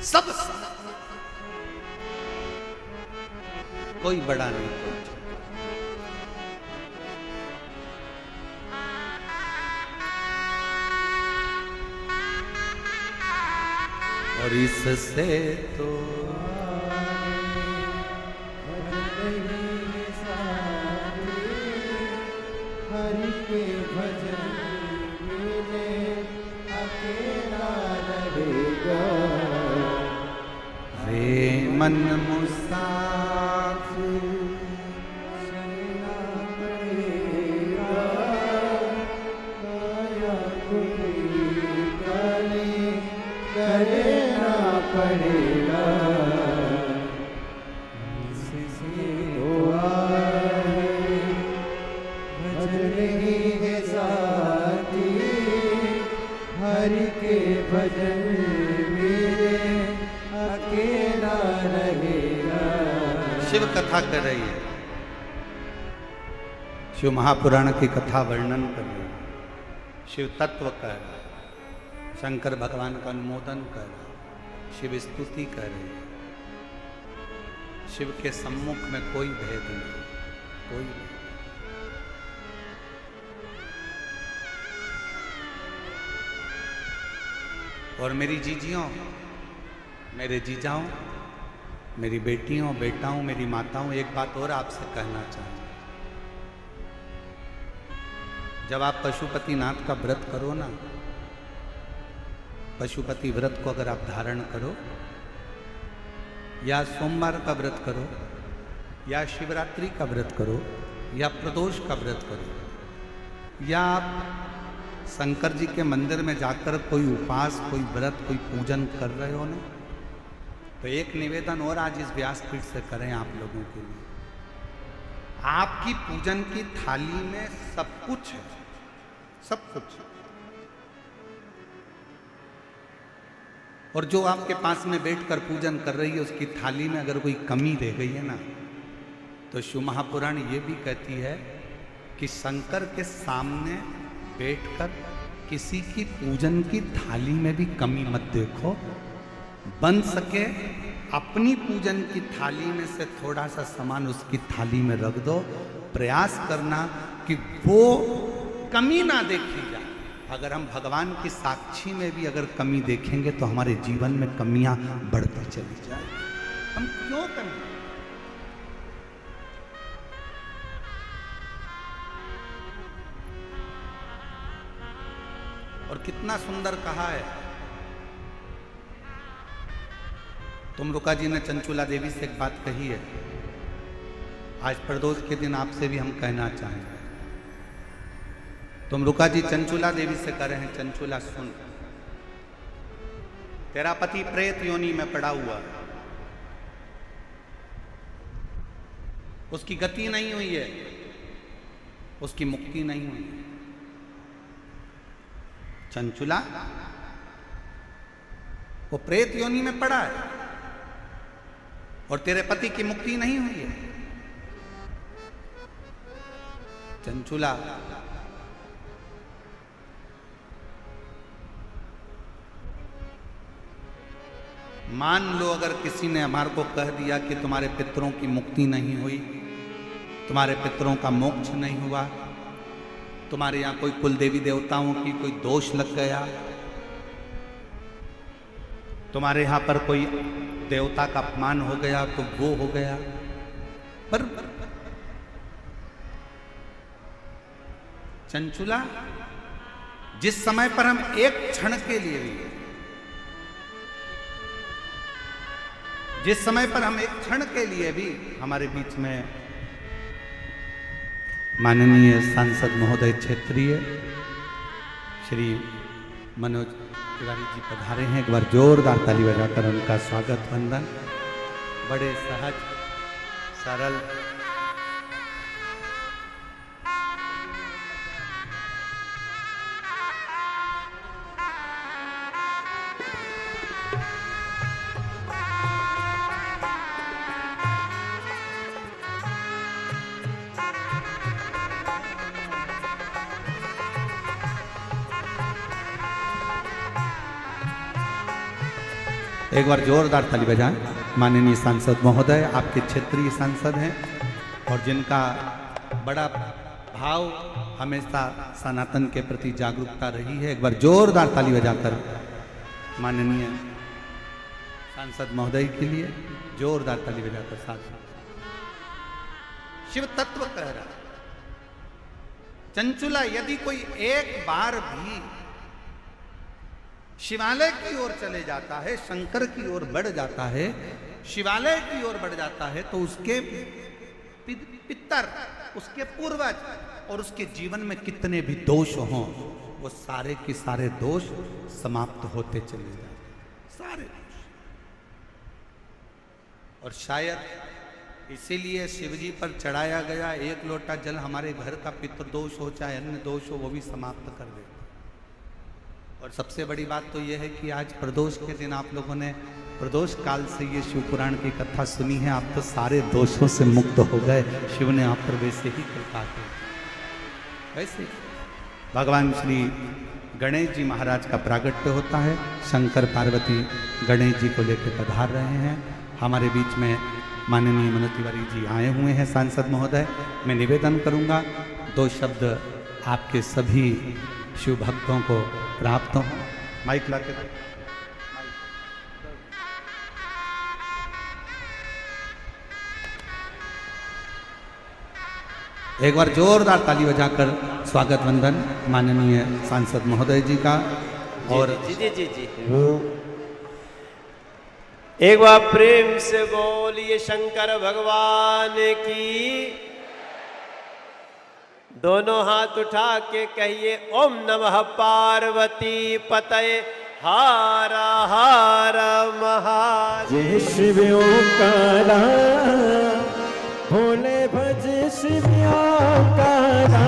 सब सम, कोई बड़ा नहीं, कोई छोटा। और इससे तो हरि के भजन मिले अकेला रहेगा, रे मन मुसाफिर चलना पड़ेगा, काया कोई काले करना पड़ेगा, इससे तो आए भजन ही है साथी, हरि के भजन मेरे अकेला रहेगा। शिव कथा कर रही है, शिव महापुराण की कथा वर्णन कर रही है, शिव तत्व कह रहा है, शंकर भगवान का अनुमोदन कर रहा है, शिव स्तुति कर रही है। शिव के सम्मुख में कोई भेद नहीं, कोई नहीं। और मेरी जीजियों, मेरे जीजाओं, मेरी बेटियों, बेटाओं, मेरी माताओं, एक बात और आपसे कहना चाहूँ। जब आप पशुपतिनाथ का व्रत करो ना, पशुपति व्रत को अगर आप धारण करो, या सोमवार का व्रत करो, या शिवरात्रि का व्रत करो, या प्रदोष का व्रत करो, या आप शंकर जी के मंदिर में जाकर कोई उपास, कोई व्रत, कोई पूजन कर रहे हो ना, तो एक निवेदन और आज इस व्यासपीठ से करें आप लोगों के लिए। आपकी पूजन की थाली में सब कुछ है, सब कुछ। और जो आपके पास में बैठकर पूजन कर रही है, उसकी थाली में अगर कोई कमी रह गई है ना, तो शिव महापुराण ये भी कहती है कि शंकर के सामने बैठकर किसी की पूजन की थाली में भी कमी मत देखो। बन सके अपनी पूजन की थाली में से थोड़ा सा सामान उसकी थाली में रख दो। प्रयास करना कि वो कमी ना देखी जाए। अगर हम भगवान की साक्षी में भी अगर कमी देखेंगे तो हमारे जीवन में कमियां बढ़ती चली जाए। हम क्यों कमी? और कितना सुंदर कहा है। तुमरुका जी ने चंचुला देवी से एक बात कही है, आज प्रदोष के दिन आपसे भी हम कहना चाहेंगे। तुमरुका जी चंचुला देवी से कह रहे हैं, चंचुला सुन, तेरा पति प्रेत योनि में पड़ा हुआ, उसकी गति नहीं हुई है, उसकी मुक्ति नहीं हुई है। चंचुला वो प्रेत योनि में पड़ा है और तेरे पति की मुक्ति नहीं हुई है। चंचुला मान लो अगर किसी ने हमारे को कह दिया कि तुम्हारे पितरों की मुक्ति नहीं हुई, तुम्हारे पितरों का मोक्ष नहीं हुआ, तुम्हारे यहाँ कोई कुल देवी देवताओं की कोई दोष लग गया, तुम्हारे यहाँ पर कोई देवता का अपमान हो गया तो वो हो गया। पर चंचुला, जिस समय पर हम एक क्षण के लिए भी, जिस समय पर हम एक क्षण के लिए भी हमारे बीच में माननीय सांसद महोदय क्षेत्रीय श्री मनोज तिवारी जी पधारे हैं, एक बार जोरदार ताली बजाकर उनका स्वागत वंदन। बड़े सहज सरल एक बार जोरदार ताली बजाएं। माननीय सांसद महोदय आपके क्षेत्रीय सांसद हैं और जिनका बड़ा भाव हमेशा सनातन के प्रति जागरूकता रही है। एक बार जोरदार ताली बजाकर माननीय सांसद महोदय के लिए जोरदार ताली बजाकर साथ शिव तत्व कह रहा। चंचुला, यदि कोई एक बार भी शिवालय की ओर चले जाता है, शंकर की ओर बढ़ जाता है, शिवालय की ओर बढ़ जाता है, तो उसके पितर, उसके पूर्वज और उसके जीवन में कितने भी दोष हों, वो सारे के सारे दोष समाप्त होते चले जाते, सारे दोष। और शायद इसीलिए शिवजी पर चढ़ाया गया एक लोटा जल हमारे घर का पितृदोष हो चाहे अन्य दोष हो, वो भी समाप्त कर देता। और सबसे बड़ी बात तो यह है कि आज प्रदोष के दिन आप लोगों ने प्रदोष काल से ये शिव पुराण की कथा सुनी है, आप तो सारे दोषों से मुक्त हो गए। शिव ने आप पर वैसे ही कृपा की। वैसे भगवान श्री गणेश जी महाराज का प्रागट्य होता है, शंकर पार्वती गणेश जी को लेकर पधार रहे हैं। हमारे बीच में माननीय मनोज तिवारी जी आए हुए हैं सांसद महोदय। मैं निवेदन करूंगा 2 शब्द आपके सभी शिव भक्तों को प्राप्त हो। माइक ला के एक बार जोरदार ताली बजाकर स्वागत वंदन माननीय सांसद महोदय जी का। और जी एक बार प्रेम से बोलिए शंकर भगवान की। दोनों हाथ उठा के कहिए ओम नमः पार्वती पतये हर हर महादेव। जय शिव ओंकारा, भोले भज शिव ओंकारा,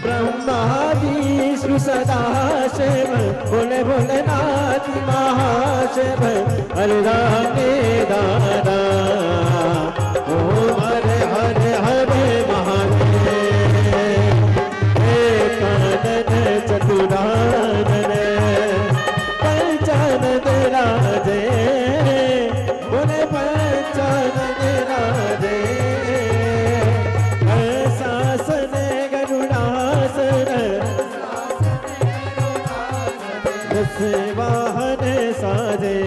ब्रह्मा विष्णु सदा शिव, भोले भोलेनाथ महाशिव, हरे राधे दादा, ओम हरे हरे हरे महादेव, एकानन चतुरानन, पंचानन राधे, बोले पंचानन राधे, शासन गरुड़ासन, वाहन साजे,